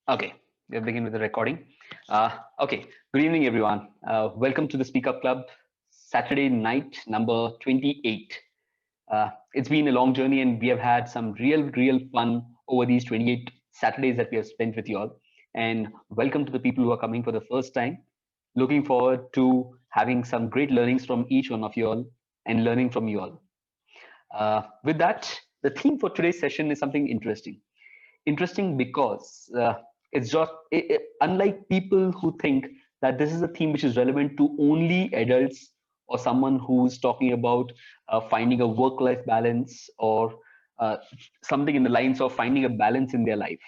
Okay, we'll begin with the recording. Okay, good evening, everyone. Welcome to the Speak Up Club, Saturday night number 28. It's been a long journey, and we have had some real fun over these 28 Saturdays that we have spent with you all. And welcome to the people who are coming for the first time. Looking forward to having some great learnings from each one of you all and learning from you all. With that, the theme for today's session is something interesting. Interesting because it's just unlike people who think that this is a theme which is relevant to only adults or someone who's talking about finding a work-life balance or something in the lines of finding a balance in their life.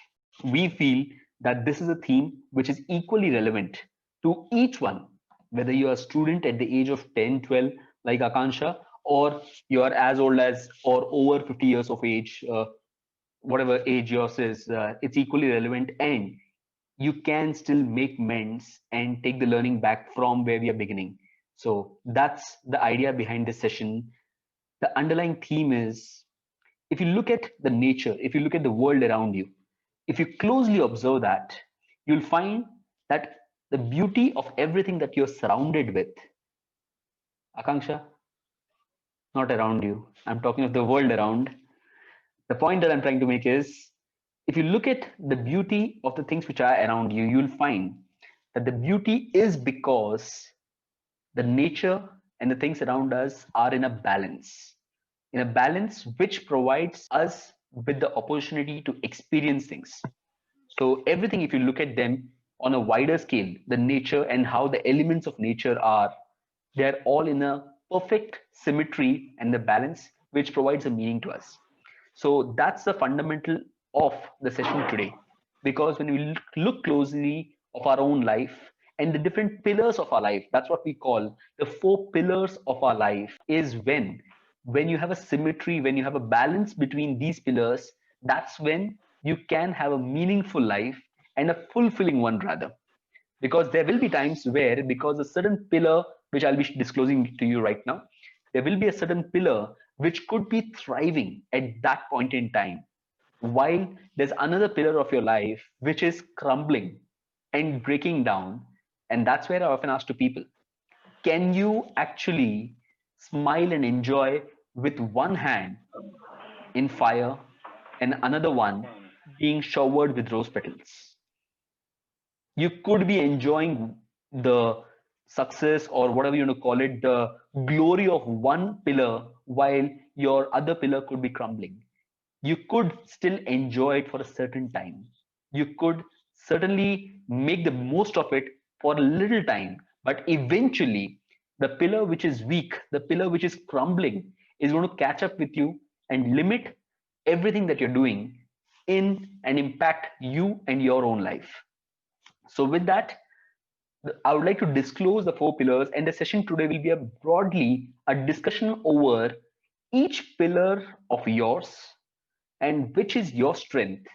We feel that this is a theme which is equally relevant to each one, whether you're a student at the age of 10, 12, like Akansha, or you're as old as or over 50 years of age, whatever age yours is, it's equally relevant, and you can still make mends and take the learning back from where we are beginning. So that's the idea behind this session. The underlying theme is, if you look at the nature, if you look at the world around you, if you closely observe that, you'll find that the beauty of everything that you're surrounded with, Akanksha, not around you. I'm talking of the world around. The point that I'm trying to make is, if you look at the beauty of the things which are around you, you'll find that the beauty is because the nature and the things around us are in a balance which provides us with the opportunity to experience things. So everything, if you look at them on a wider scale, the nature and how the elements of nature are, they're all in a perfect symmetry and the balance which provides a meaning to us. So that's the fundamental of the session today. Because when we look closely of our own life and the different pillars of our life, that's what we call the four pillars of our life, is when you have a symmetry, when you have a balance between these pillars, that's when you can have a meaningful life and a fulfilling one rather. Because there will be times where, because a certain pillar, which I'll be disclosing to you right now, there will be a certain pillar which could be thriving at that point in time, while there's another pillar of your life which is crumbling and breaking down. And that's where I often ask to people, can you actually smile and enjoy with one hand in fire and another one being showered with rose petals? You could be enjoying the success or whatever you want to call it, the glory of one pillar, while your other pillar could be crumbling. You could still enjoy it for a certain time. You could certainly make the most of it for a little time, but eventually the pillar which is weak, the pillar which is crumbling, is going to catch up with you and limit everything that you're doing in and impact you and your own life. So with that, I would like to disclose the four pillars, and the session today will be a broadly a discussion over each pillar of yours and which is your strength,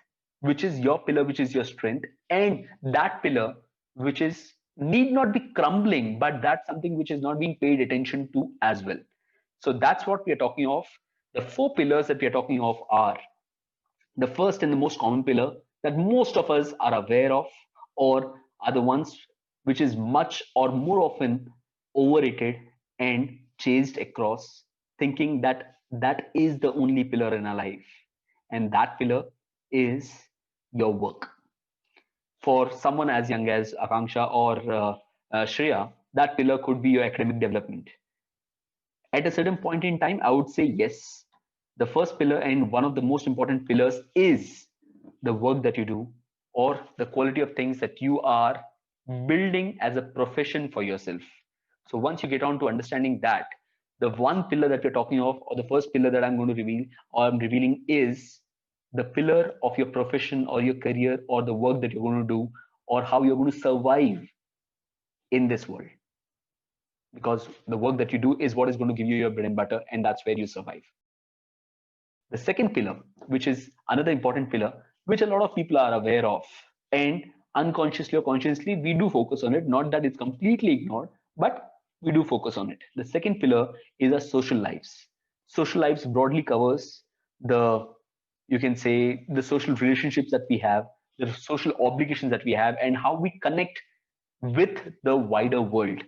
which is your pillar, which is your strength, and that pillar which is need not be crumbling, but that's something which is not being paid attention to as well. So that's what we are talking of. The four pillars that we are talking of are: the first and the most common pillar that most of us are aware of, or are the ones which is much or more often overrated and chased across, thinking that that is the only pillar in our life. And that pillar is your work. For someone as young as Akanksha or Shreya, that pillar could be your academic development. At a certain point in time, I would say yes. The first pillar and one of the most important pillars is the work that you do, or the quality of things that you are building as a profession for yourself. So once you get on to understanding that, the one pillar that we're talking of, or the first pillar that I'm going to reveal or I'm revealing, is the pillar of your profession or your career or the work that you're going to do, or how you're going to survive in this world, because the work that you do is what is going to give you your bread and butter, and that's where you survive. The second pillar, which is another important pillar, which a lot of people are aware of, and unconsciously or consciously, we do focus on it. Not that it's completely ignored, but we do focus on it. The second pillar is our social lives. Social lives broadly covers the, you can say, the social relationships that we have, the social obligations that we have, and how we connect with the wider world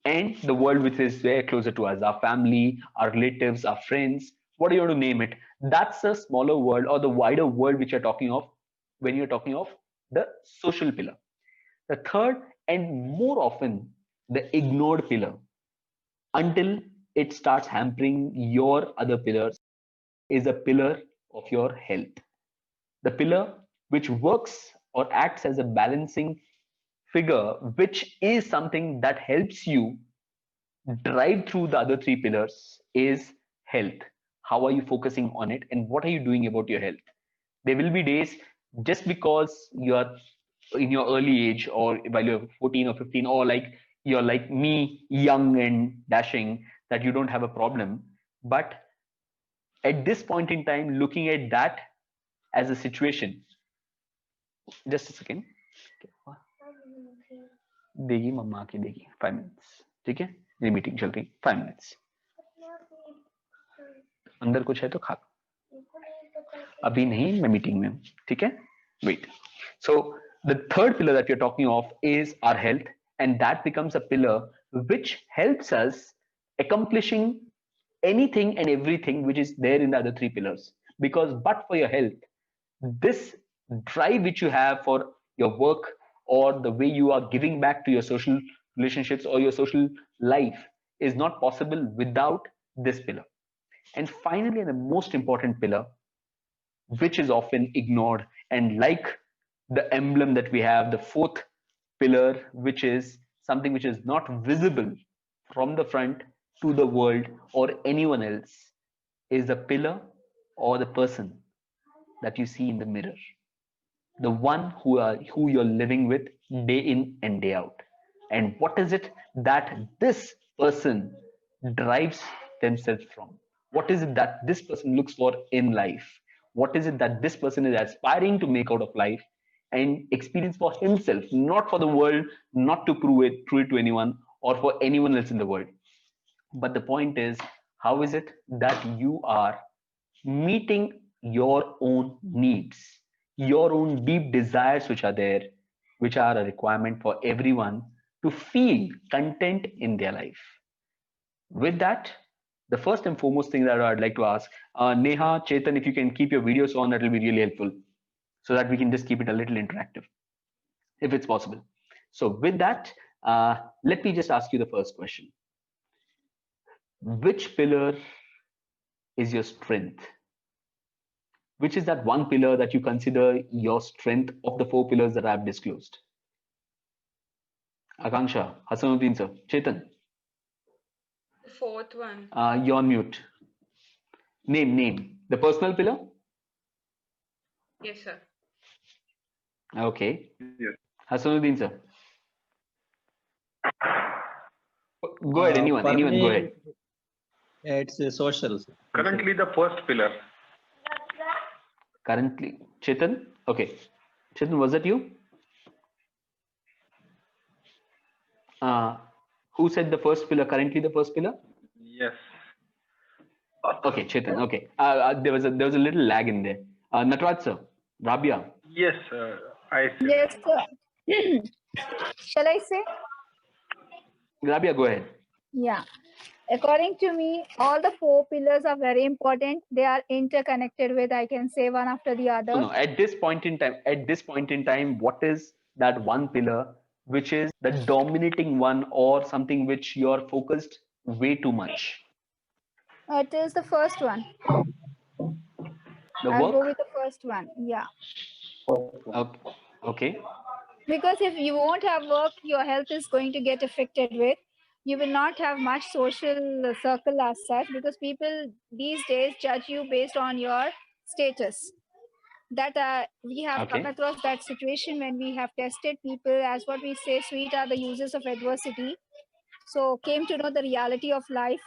and the world which is very closer to us, our family, our relatives, our friends, what do you want to name it. That's a smaller world or the wider world which you're talking of when you're talking of the social pillar. The third and more often the ignored pillar until it starts hampering your other pillars is a pillar of your health. The pillar which works or acts as a balancing figure, which is something that helps you drive through the other three pillars, is health. How are you focusing on it and what are you doing about your health? There will be days, just because you are in your early age or while you're 14 or 15, or like you're like me, young and dashing, that you don't have a problem. But at this point in time, looking at that as a situation, just a second, देगी मम्मा आके देगी 5 minutes, ठीक है, मेरी meeting चल रही 5 minutes, अंदर कुछ है तो खा, अभी नहीं, मैं मीटिंग में हूँ, ठीक है, wait. So the third pillar that you're talking of is our health, and that becomes a pillar which helps us accomplishing anything and everything which is there in the other three pillars. Because but for your health, this drive which you have for your work or the way you are giving back to your social relationships or your social life is not possible without this pillar. And finally, the most important pillar, which is often ignored, and like the emblem that we have, the fourth pillar, which is something which is not visible from the front to the world or anyone else, is the pillar or the person that you see in the mirror, the one who you're living with day in and day out. And what is it that this person drives themselves from? What is it that this person looks for in life? What is it that this person is aspiring to make out of life and experience for himself, not for the world, not to prove it to anyone or for anyone else in the world? But the point is, how is it that you are meeting your own needs, your own deep desires which are there, which are a requirement for everyone to feel content in their life? With that, the first and foremost thing that I'd like to ask, Neha, Chetan, if you can keep your videos on, that will be really helpful so that we can just keep it a little interactive, if it's possible. So with that, let me just ask you the first question. Which pillar is your strength? Which is that one pillar that you consider your strength of the four pillars that I have disclosed? Akanksha, Hasanuddin sir, Chetan. The fourth one. You're on mute. Name. The personal pillar? Yes, sir. Okay. Yes. Hasanuddin sir. Go ahead, anyone, go ahead. It's social. Currently the first pillar. Currently, Chetan? Okay. Chetan, was that you? Who said the first pillar? Currently the first pillar? Yes. Okay, Chetan. Okay. There was a little lag in there. Natraj sir, Rabia. Yes, I see. Yes, sir. Shall I say? Rabia, go ahead. Yeah. According to me, all the four pillars are very important. They are interconnected with, I can say, one after the other. No, at this point in time, what is that one pillar which is the dominating one or something which you're focused way too much? It is the first one. The I'll go work? with the first one. Yeah. Okay. Because if you won't have work, your health is going to get affected with. You will not have much social circle as such, because people these days judge you based on your status. That we have come across that situation when we have tested people, as what we say, sweet are the uses of adversity. So came to know the reality of life,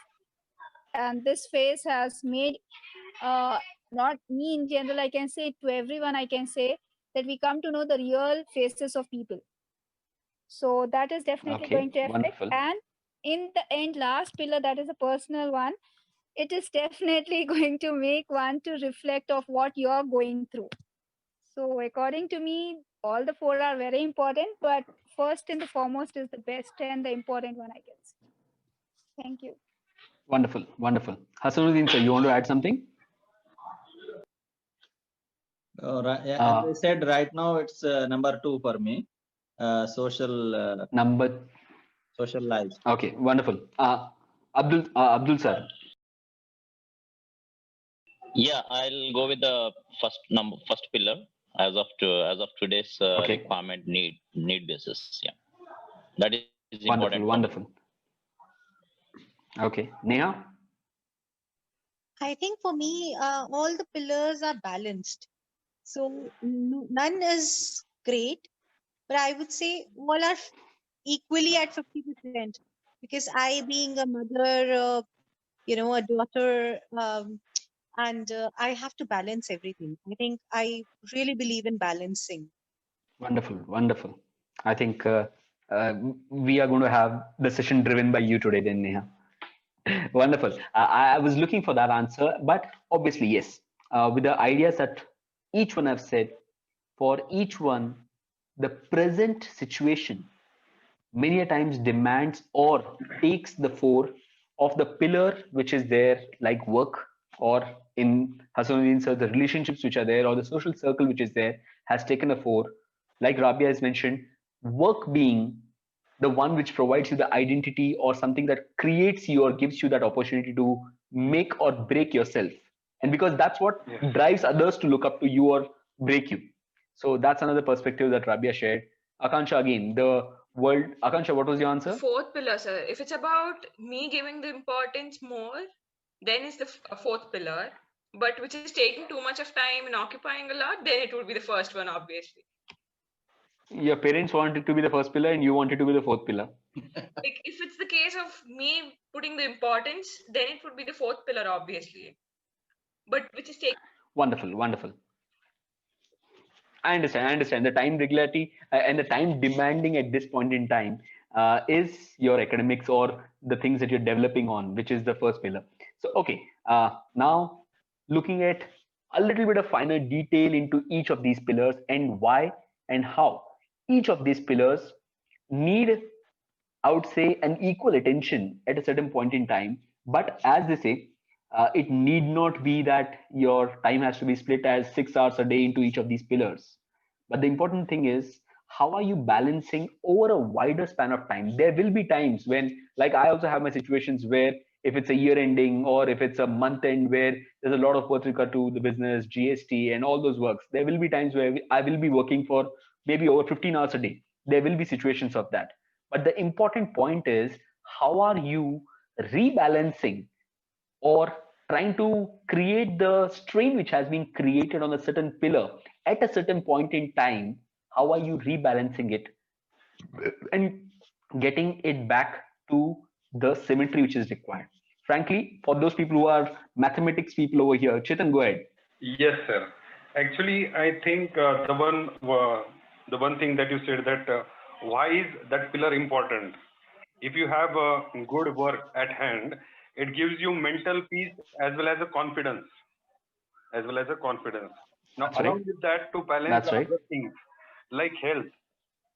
and this phase has made not me in general, I can say to everyone, I can say that we come to know the real faces of people. So that is definitely going to affect. Wonderful. And in the end, last pillar, that is a personal one, it is definitely going to make one to reflect of what you're going through. So according to me, all the four are very important, but first and the foremost is the best and the important one, I guess. Thank you. Wonderful, wonderful. Hasanuddin, sir, you want to add something? As I said, right now it's number 2 for me. Social life. Okay, wonderful. Abdul sir. Yeah, I'll go with the first pillar as of today's Okay. requirement need basis. Yeah, that is Wonderful, important. wonderful. Okay, Neha. I think for me, all the pillars are balanced. So none is great, but I would say all are equally at 50%. Because I, being a mother, a daughter, and I have to balance everything. I think I really believe in balancing. Wonderful, wonderful. I think we are going to have the session driven by you today, then, Neha. Wonderful. I was looking for that answer, but obviously, yes. With the ideas that each one have said, for each one, the present situation many a times demands or takes the fore of the pillar which is there, like work, or in Hasanuddin sir, the relationships which are there, or the social circle which is there, has taken a fore. Like Rabia has mentioned, work being the one which provides you the identity or something that creates you or gives you that opportunity to make or break yourself. And because that's what drives others to look up to you or break you. So that's another perspective that Rabia shared. Akansha, again, the world. Akansha, what was your answer? Fourth pillar, sir. If it's about me giving the importance more, then it's the fourth pillar. But which is taking too much of time and occupying a lot, then it would be the first one, obviously. Your parents wanted to be the first pillar and you wanted to be the fourth pillar. Like if it's the case of me putting the importance, then it would be the fourth pillar, obviously. But which is taking. Wonderful, wonderful. I understand. The time regularity and the time demanding at this point in time is your academics or the things that you're developing on, which is the first pillar. So, okay, now looking at a little bit of finer detail into each of these pillars and why and how each of these pillars need, I would say, an equal attention at a certain point in time. But as they say, it need not be that your time has to be split as 6 hours a day into each of these pillars. But the important thing is, how are you balancing over a wider span of time? There will be times when, like I also have my situations where if it's a year ending or if it's a month end where there's a lot of work regard to the business, GST and all those works, there will be times where I will be working for maybe over 15 hours a day. There will be situations of that. But the important point is, how are you rebalancing or trying to create the strain which has been created on a certain pillar at a certain point in time? How are you rebalancing it and getting it back to the symmetry which is required? Frankly, for those people who are mathematics people over here, Chetan, go ahead. Yes, sir. Actually, I think the one thing that you said, that why is that pillar important? If you have good work at hand, it gives you mental peace as well as a confidence. Now, That's along right. with that, to balance That's the right. other things like health.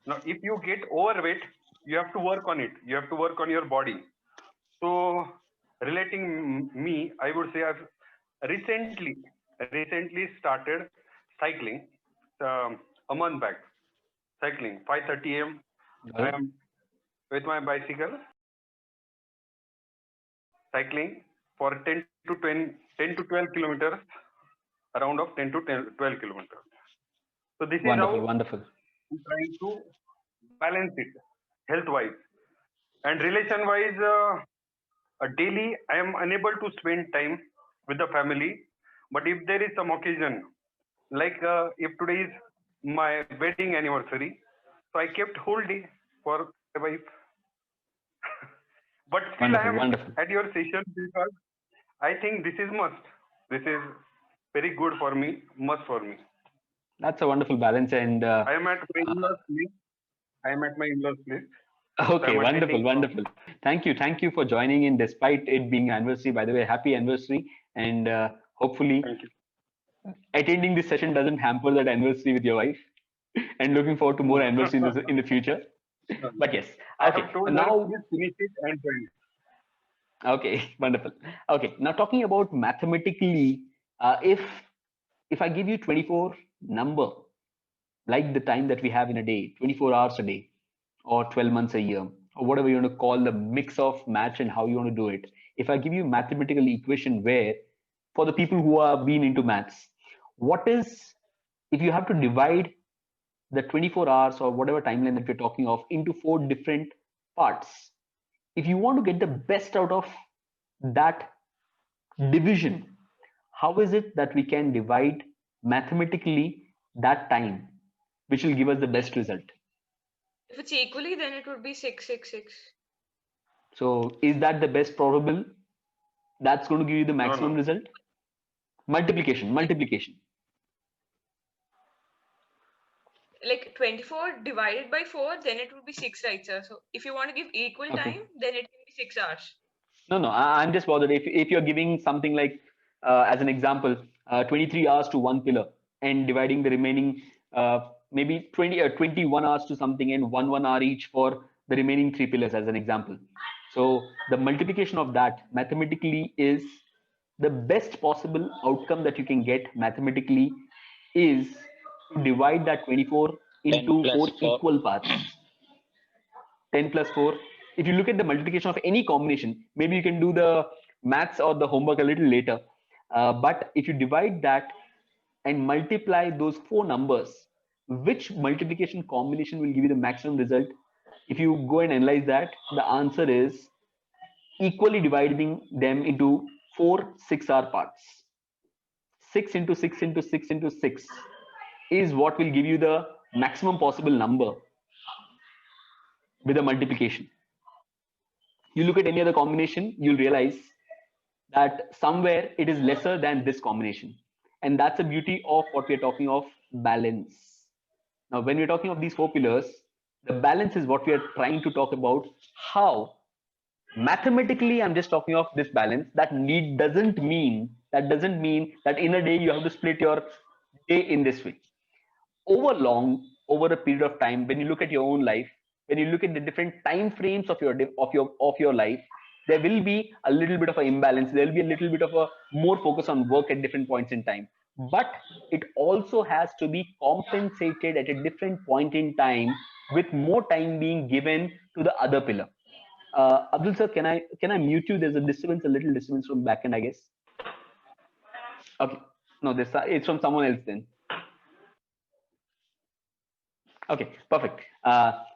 Now, if you get overweight, you have to work on it. You have to work on your body. So, relating me, I would say I've recently started cycling a month back. Cycling 5:30 a.m. I am with my bicycle cycling for 10 to 12 kilometers, around of 10 to 12 kilometers. So this Wonderful, is how wonderful. I'm trying to balance it health-wise and relation-wise. Daily, I am unable to spend time with the family, but if there is some occasion, like if today is my wedding anniversary, so I kept whole day for my wife. But still, I Wonderful, am wonderful. at your session because I think this is must. This is very good for me, must for me. That's a wonderful balance. And I am at my in-laws place. okay, I'm wonderful, attending. wonderful. Thank you for joining in despite it being anniversary. By the way, happy anniversary, and hopefully Thank you. attending this session doesn't hamper that anniversary with your wife, and looking forward to more anniversary in the future. But yes, okay. Now please finish it and join it. Okay, wonderful. Okay, now talking about mathematically, if I give you 24 number, like the time that we have in a day, 24 hours a day, or 12 months a year, or whatever you want to call the mix of match and how you want to do it. If I give you mathematical equation where, for the people who have been into maths, what is, if you have to divide the 24 hours or whatever timeline that we're talking of into 4 different parts, if you want to get the best out of that division, how is it that we can divide mathematically that time, which will give us the best result? If it's equally, then it would be 6, 6, 6. So is that the best probable? That's going to give you the maximum result? Multiplication. Like 24 divided by 4, then it would be 6, right, sir? So if you want to give equal time, then it can be 6 hours. No, I'm just bothered. If you're giving something like, as an example, 23 hours to one pillar and dividing the remaining maybe 20 or 21 hours to something and 1 hour each for the remaining 3 pillars as an example. So the multiplication of that mathematically is the best possible outcome that you can get mathematically is to divide that 24 into 4 equal parts. 10 plus 4. If you look at the multiplication of any combination, maybe you can do the maths or the homework a little later. But if you divide that and multiply those 4 numbers, which multiplication combination will give you the maximum result? If you go and analyze that, the answer is equally dividing them into 4 6-hour parts. 6 into 6 into 6 into 6 is what will give you the maximum possible number with a multiplication. You look at any other combination, you'll realize that somewhere it is lesser than this combination. And that's the beauty of what we're talking of balance. Now, when we're talking of these 4 pillars, the balance is what we are trying to talk about. How mathematically, I'm just talking of this balance. That doesn't mean that in a day you have to split your day in this way. Over a period of time, when you look at your own life, when you look at the different time frames of your life, there will be a little bit of an imbalance. There will be a little bit of a more focus on work at different points in time. But it also has to be compensated at a different point in time with more time being given to the other pillar. Abdul sir, can I mute you? There's a little disturbance from back end, I guess. Okay. No, it's from someone else then. Okay, perfect.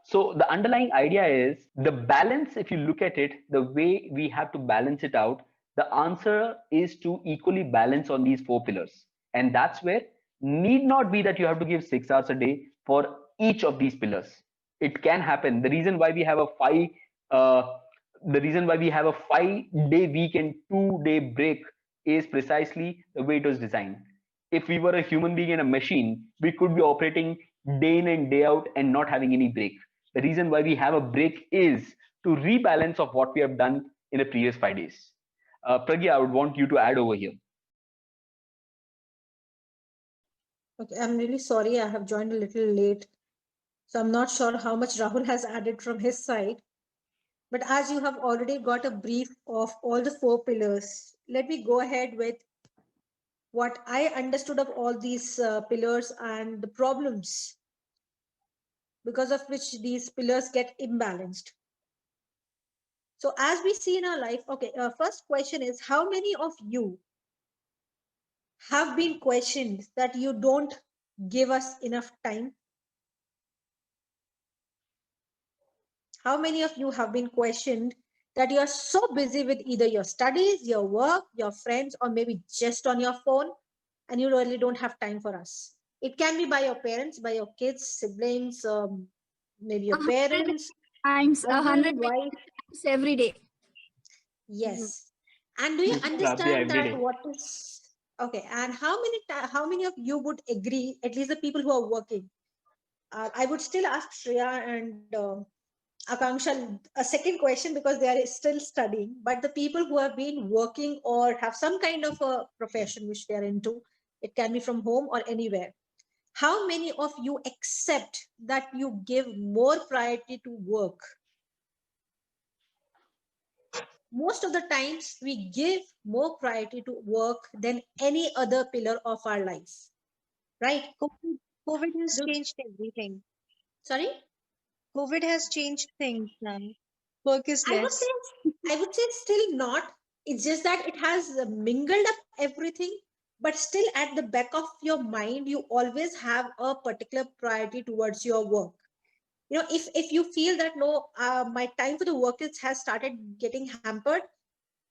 So the underlying idea is the balance. If you look at it, the way we have to balance it out, the answer is to equally balance on these 4 pillars. And that's where need not be that you have to give 6 hours a day for each of these pillars. It can happen. The reason why we have a 5-day week and 2-day break is precisely the way it was designed. If we were a human being and a machine, we could be operating day in and day out and not having any break. The reason why we have a break is to rebalance of what we have done in the previous 5 days. Pragya, I would want you to add over here. Okay, I'm really sorry. I have joined a little late. So I'm not sure how much Rahul has added from his side. But as you have already got a brief of all the 4 pillars, let me go ahead with what I understood of all these pillars and the problems because of which these pillars get imbalanced. So as we see in our life, okay, first question is, how many of you have been questioned that you don't give us enough time? How many of you have been questioned that you are so busy with either your studies, your work, your friends, or maybe just on your phone, and you really don't have time for us? It can be by your parents, by your kids, siblings, maybe your parents. 100 times every day. Yes. And do you understand that what is okay? And how many of you would agree? At least the people who are working. I would still ask Shreya and Akanksha a second question because they are still studying. But the people who have been working or have some kind of a profession which they are into, It can be from home or anywhere. How many of you accept that you give more priority to work? Most of the times we give more priority to work than any other pillar of our life, right? COVID has changed everything. Sorry? COVID has changed things now. Work is less. I would say still not. It's just that it has mingled up everything, but still at the back of your mind, you always have a particular priority towards your work. You know, if you feel that no, my time for the work has started getting hampered,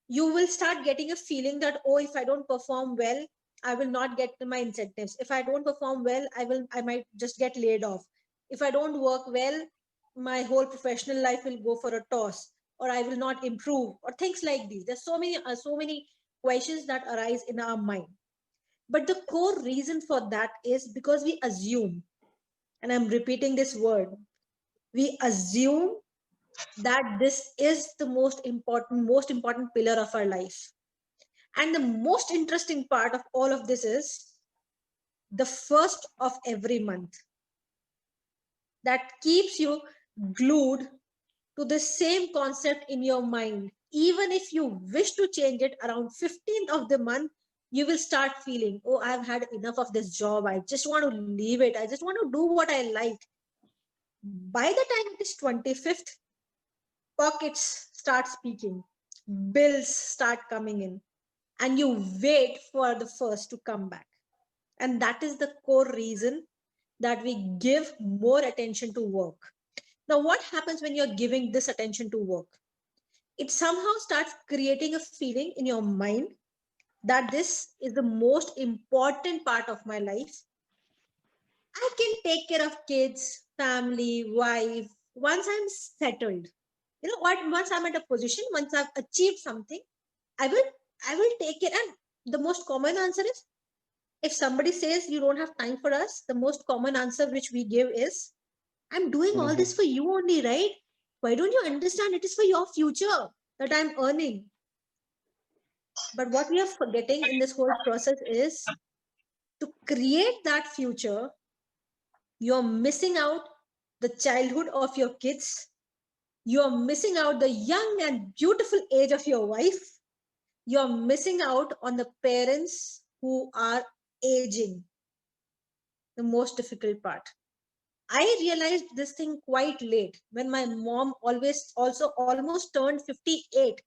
you will start getting a feeling that, oh, if I don't perform well, I will not get my incentives. If I don't perform well, I might just get laid off. If I don't work well, my whole professional life will go for a toss, or I will not improve, or things like these. There's so many questions that arise in our mind. But the core reason for that is because we assume, and I'm repeating this word, we assume that this is the most important pillar of our life. And the most interesting part of all of this is the first of every month. That keeps you glued to the same concept in your mind. Even if you wish to change it around 15th of the month, you will start feeling, oh, I've had enough of this job. I just want to leave it. I just want to do what I like. By the time it is 25th, pockets start speaking, bills start coming in, and you wait for the first to come back. And that is the core reason that we give more attention to work. Now, what happens when you're giving this attention to work? It somehow starts creating a feeling in your mind that this is the most important part of my life. I can take care of kids, family, wife, once I'm settled. You know what? Once I'm at a position, once I've achieved something, I will take care. And the most common answer is, if somebody says you don't have time for us, the most common answer which we give is, I'm doing all this for you only, right? Why don't you understand it is for your future that I'm earning? But what we are forgetting in this whole process is, to create that future, you're missing out the childhood of your kids. You're missing out the young and beautiful age of your wife. You're missing out on the parents who are aging. The most difficult part. I realized this thing quite late, when my mom also almost turned 58.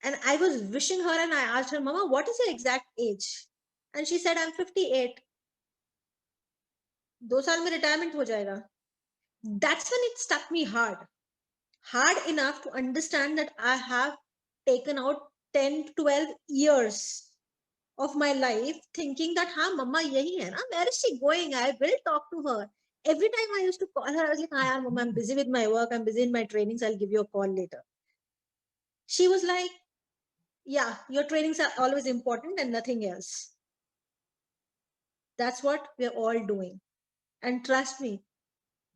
And I was wishing her, and I asked her, Mama, what is your exact age? And she said, I'm 58. 2 saal mein retirement ho jayega. That's when it struck me hard. Hard enough to understand that I have taken out 10, 12 years of my life thinking that, ha, Mama yahi hai na, where is she going? I will talk to her. Every time I used to call her, I was like, hi, Mama, I'm busy with my work. I'm busy in my trainings. I'll give you a call later. She was like, yeah, your trainings are always important and nothing else. That's what we're all doing. And trust me,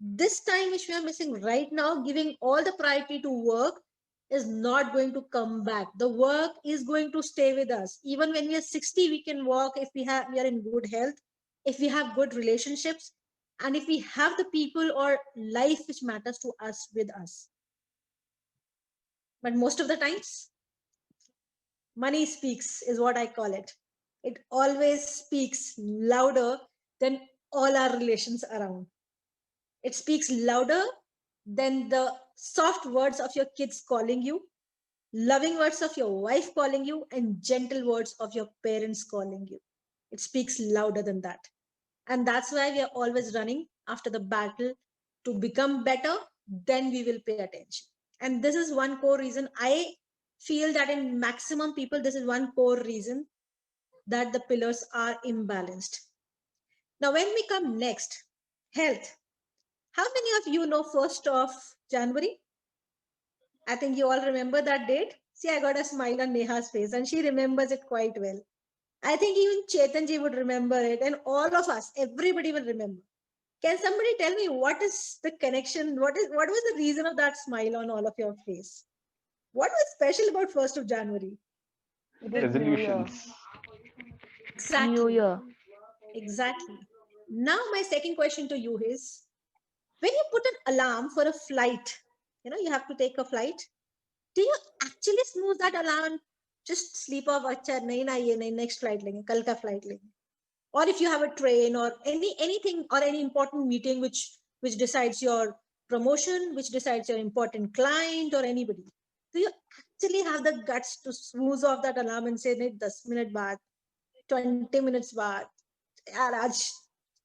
this time which we are missing right now, giving all the priority to work, is not going to come back. The work is going to stay with us. Even when we are 60, we can walk if we are in good health, if we have good relationships, and if we have the people or life which matters to us with us. But most of the times, money speaks, is what I call it. It always speaks louder than all our relations around. It speaks louder than the soft words of your kids calling you, loving words of your wife calling you, and gentle words of your parents calling you. It speaks louder than that. And that's why we are always running after the battle to become better. Then we will pay attention. And this is one core reason I feel that in maximum people, this is one core reason that the pillars are imbalanced. Now, when we come next, health. How many of you know 1st of January? I think you all remember that date. See, I got a smile on Neha's face and she remembers it quite well. I think even Chetanji would remember it, and all of us, everybody will remember. Can somebody tell me what is the connection? What was the reason of that smile on all of your face? What was special about 1st of January? Resolutions. Exactly. New Year. Exactly. Now, my second question to you is, when you put an alarm for a flight, you have to take a flight, do you actually snooze that alarm and just sleep off? Acha, nahi na, ye nahi, next flight lenge, kal ka flight lenge. Or if you have a train or anything or any important meeting which decides your promotion, which decides your important client or anybody, do you actually have the guts to snooze off that alarm and say, nahi, 10 minute baad, 20 minutes baad, yaar, aaj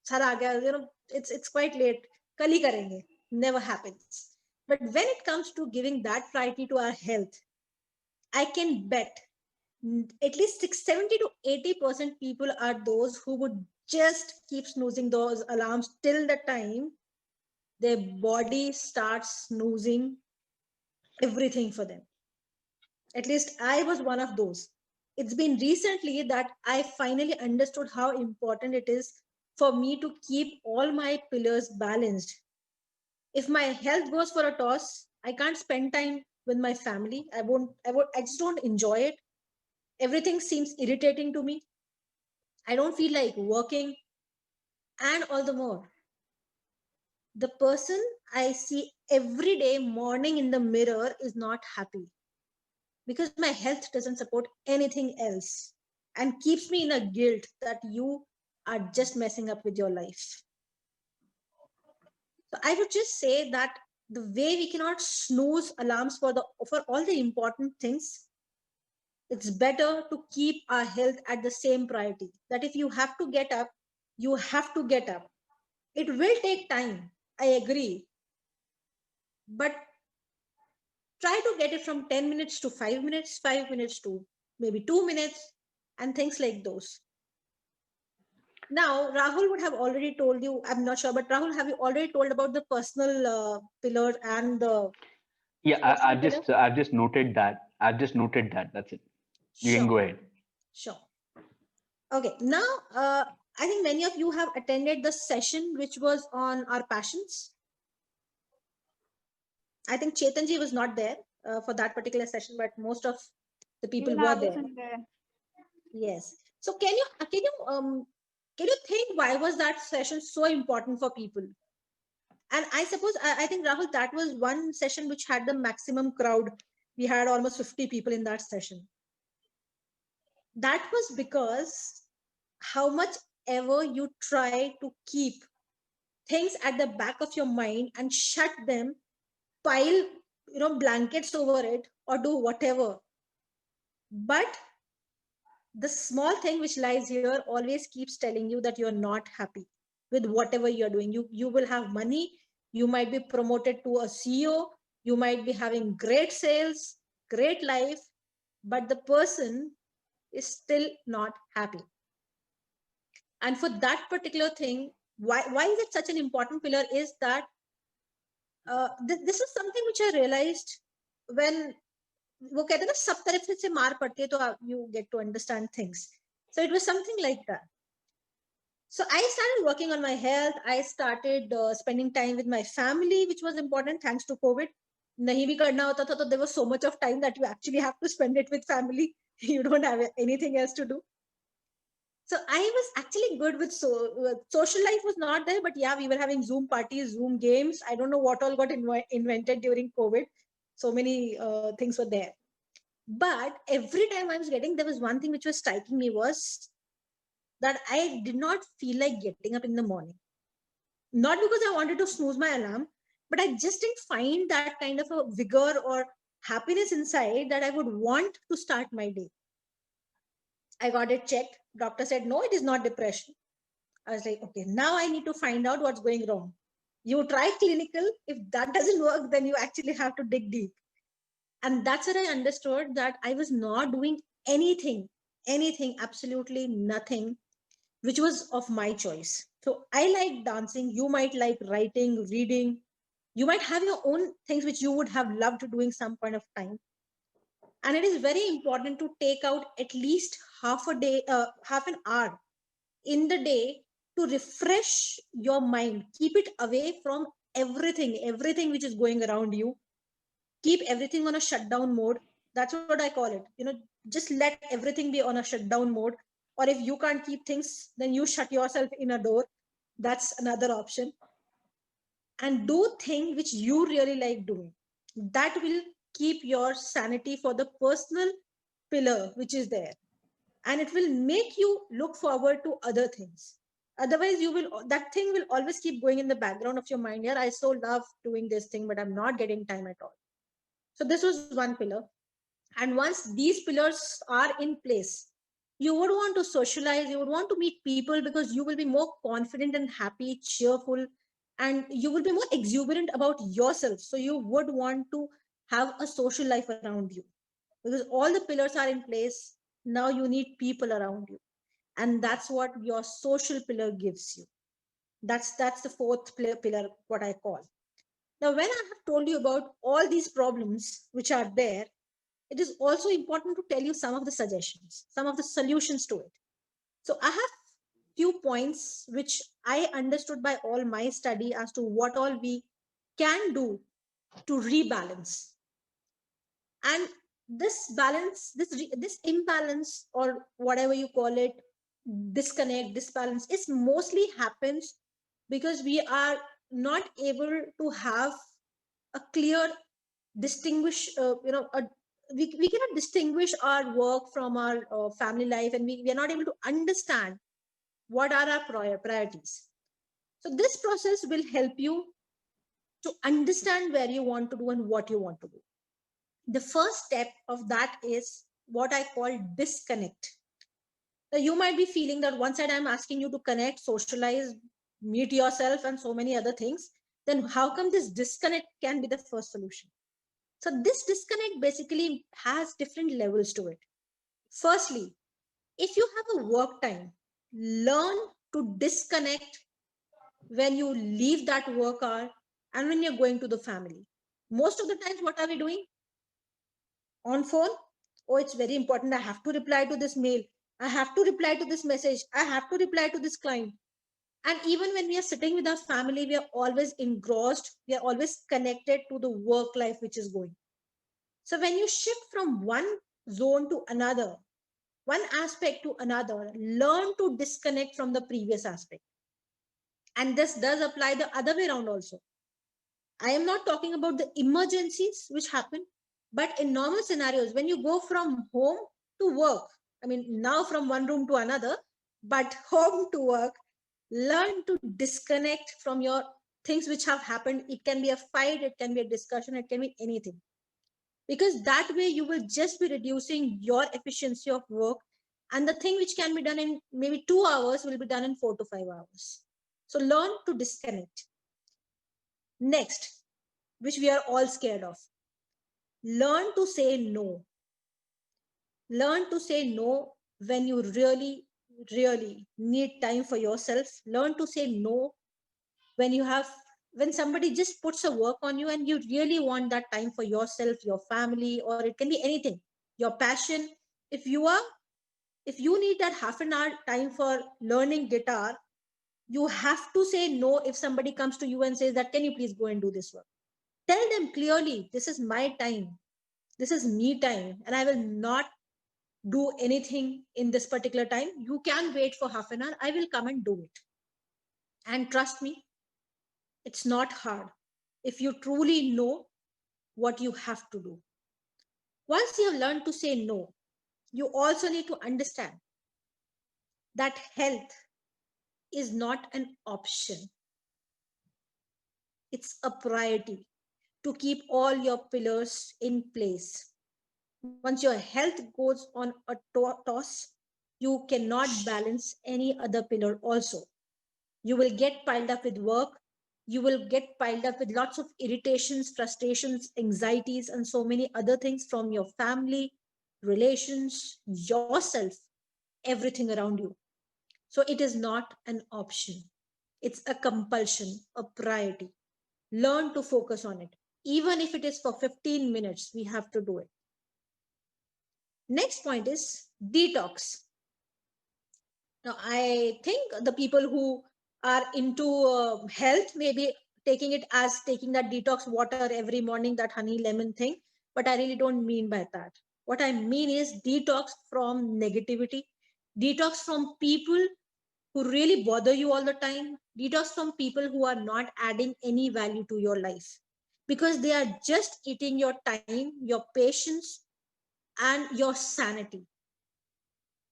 sar aa gaya, it's quite late, kal hi karenge. Never happens. But when it comes to giving that priority to our health, I can bet at least 70 to 80% people are those who would just keep snoozing those alarms till the time their body starts snoozing everything for them. At least I was one of those. It's been recently that I finally understood how important it is for me to keep all my pillars balanced. If my health goes for a toss, I can't spend time with my family. I just don't enjoy it. Everything seems irritating to me. I don't feel like working. And all the more, the person I see every day morning in the mirror is not happy because my health doesn't support anything else and keeps me in a guilt that you are just messing up with your life. So I would just say that the way we cannot snooze alarms for all the important things, it's better to keep our health at the same priority. That if you have to get up, you have to get up. It will take time, I agree. But try to get it from 10 minutes to 5 minutes, 5 minutes to maybe 2 minutes, and things like those. Now, Rahul would have already told you, I'm not sure, but Rahul, have you already told about the personal pillar and the... Yeah, I've just noted that. That's it. You can go ahead. Sure. Okay. Now, I think many of you have attended the session which was on our passions. I think Chetanji was not there for that particular session, but most of the people were there. Yes. So can you think why was that session so important for people? And I suppose I think, Rahul, that was one session which had the maximum crowd. We had almost 50 people in that session. That was because how much ever you try to keep things at the back of your mind and shut them, pile blankets over it or do whatever, but the small thing which lies here always keeps telling you that you're not happy with whatever you're doing. You will have money, you might be promoted to a CEO, you might be having great sales, great life, but the person is still not happy. And for that particular thing, why is it such an important pillar is that this is something which I realized when वो कहते हैं ना सब तरफ से मार पड़ती है तो you get to understand things. So it was something like that. So I started working on my health. I started spending time with my family, which was important thanks to COVID. नहीं भी करना होता था तो there was so much of time that you actually have to spend it with family. You don't have anything else to do. So I was actually good with social life was not there, but yeah, we were having Zoom parties, Zoom games. I don't know what all got invented during COVID. So many things were there. But every time I was there was one thing which was striking me was that I did not feel like getting up in the morning. Not because I wanted to snooze my alarm, but I just didn't find that kind of a vigor or happiness inside that I would want to start my day. I got it checked. Doctor said, no, it is not depression. I was like, okay, now I need to find out what's going wrong. You try clinical. If that doesn't work, then you actually have to dig deep. And that's when I understood that I was not doing anything, absolutely nothing, which was of my choice. So I like dancing. You might like writing, reading. You might have your own things which you would have loved doing some point of time. And it is very important to take out at least half an hour in the day to refresh your mind. Keep it away from everything which is going around you. Keep everything on a shutdown mode. That's what I call it. Just let everything be on a shutdown mode. Or if you can't keep things, then you shut yourself in a door. That's another option. And do things which you really like doing. That will keep your sanity for the personal pillar which is there. And it will make you look forward to other things. Otherwise, that thing will always keep going in the background of your mind. Yeah, I so love doing this thing, but I'm not getting time at all. So this was one pillar. And once these pillars are in place, you would want to socialize, you would want to meet people, because you will be more confident and happy, cheerful, and you will be more exuberant about yourself. So you would want to have a social life around you, because all the pillars are in place. Now you need people around you. And that's what your social pillar gives you. That's the fourth pillar, what I call. Now, when I have told you about all these problems which are there, it is also important to tell you some of the suggestions, some of the solutions to it. So I have few points which I understood by all my study as to what all we can do to rebalance. And this balance, this imbalance, or whatever you call it, disconnect, disbalance, is mostly happens because we are not able to have a clear distinguish, we cannot distinguish our work from our family life, and we are not able to understand what are our priorities. So this process will help you to understand where you want to do and what you want to do. The first step of that is what I call disconnect. Now, you might be feeling that one side I'm asking you to connect, socialize, meet yourself, and so many other things. Then how come this disconnect can be the first solution? So this disconnect basically has different levels to it. Firstly, if you have a work time, learn to disconnect when you leave that work hour and when you're going to the family. Most of the times, what are we doing? On phone. Oh, it's very important. I have to reply to this mail. I have to reply to this message. I have to reply to this client. And even when we are sitting with our family, we are always engrossed. We are always connected to the work life which is going. So when you shift from one zone to another, one aspect to another, learn to disconnect from the previous aspect. And this does apply the other way around also. I am not talking about the emergencies which happen, but in normal scenarios, when you go from home to work, I mean, now from one room to another, but home to work, learn to disconnect from your things which have happened. It can be a fight, it can be a discussion, it can be anything. Because that way you will just be reducing your efficiency of work, and the thing which can be done in maybe 2 hours will be done in 4 to 5 hours. So learn to disconnect. Next, which we are all scared of, learn to say no. Learn to say no when you really, really need time for yourself. Learn to say no when somebody just puts a work on you and you really want that time for yourself, your family, or it can be anything, your passion. If you need that half an hour time for learning guitar, you have to say no. If somebody comes to you and says that, can you please go and do this work? Tell them clearly, this is my time. This is me time, and I will not do anything in this particular time. You can wait for half an hour. I will come and do it. And trust me, it's not hard if you truly know what you have to do. Once you have learned to say no, you also need to understand that health is not an option. It's a priority to keep all your pillars in place. Once your health goes on a toss, you cannot balance any other pillar also. You will get piled up with work. You will get piled up with lots of irritations, frustrations, anxieties, and so many other things from your family, relations, yourself, everything around you. So it is not an option. It's a compulsion, a priority. Learn to focus on it. Even if it is for 15 minutes, we have to do it. Next point is detox. Now, I think the people who are into health may be taking it as taking that detox water every morning, that honey lemon thing, but I really don't mean by that. What I mean is detox from negativity, Detox from people who really bother you all the time. Detox from people who are not adding any value to your life, because they are just eating your time, your patience, and your sanity.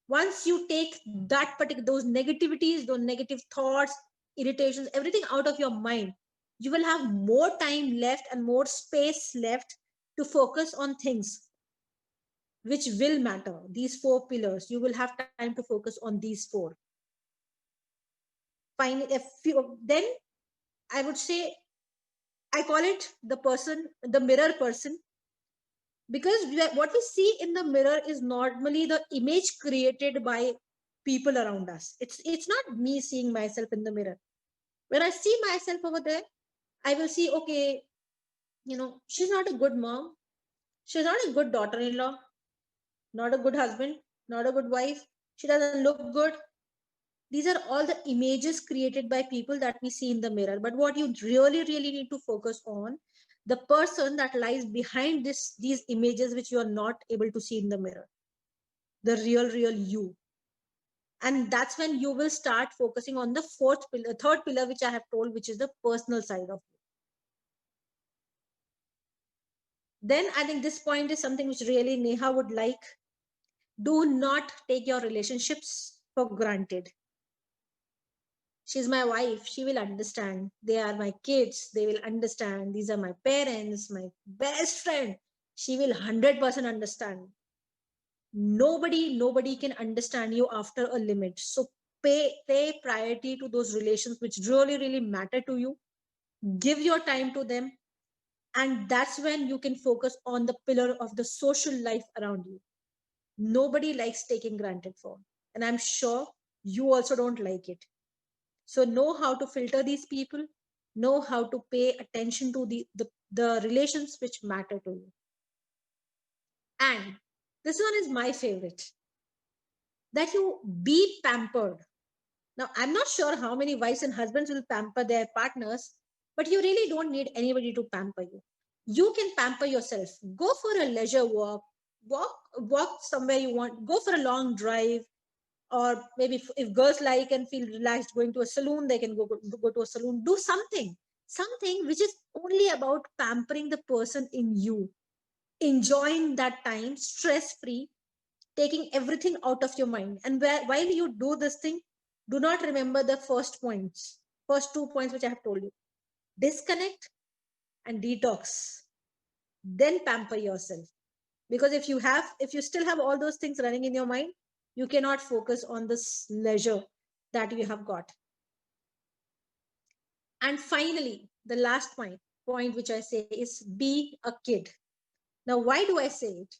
Once you take that particular, those negativities, those negative thoughts, irritations, everything out of your mind, you will have more time left and more space left to focus on things which will matter. These 4 pillars, you will have time to focus on these 4. Fine. Then I would say, I call it the person, the mirror person, because what we see in the mirror is normally the image created by people around us. It's not me seeing myself in the mirror. When I see myself over there, I will see, okay, she's not a good mom, she's not a good daughter-in-law, not a good husband, not a good wife, she doesn't look good. These are all the images created by people that we see in the mirror. But what you really need to focus on, the person that lies behind these images which you are not able to see in the mirror, the real you. And that's when you will start focusing on the third pillar, which I have told, which is the personal side of you. Then I think this point is something which really Neha would like. Do not take your relationships for granted. She's my wife, she will understand. They are my kids, they will understand. These are my parents, my best friend, she will 100% understand. Nobody can understand you after a limit. So pay priority to those relations which really matter to you. Give your time to them, and that's when you can focus on the pillar of the social life around you. Nobody likes taking granted for, and I'm sure you also don't like it. So know how to filter these people, know how to pay attention to the relations which matter to you. And this one is my favorite, that you be pampered. Now, I'm not sure how many wives and husbands will pamper their partners, but you really don't need anybody to pamper you. You can pamper yourself. Go for a leisure walk somewhere you want, go for a long drive, or maybe if girls like and feel relaxed going to a salon, they can go to a salon. Do something which is only about pampering the person in you, enjoying that time stress-free, taking everything out of your mind. And while you do this thing, do not remember the first 2 points which I have told you. Disconnect and detox, then pamper yourself. Because if you still have all those things running in your mind, you cannot focus on this leisure that you have got. And finally, the last point which I say is be a kid. Now, why do I say it?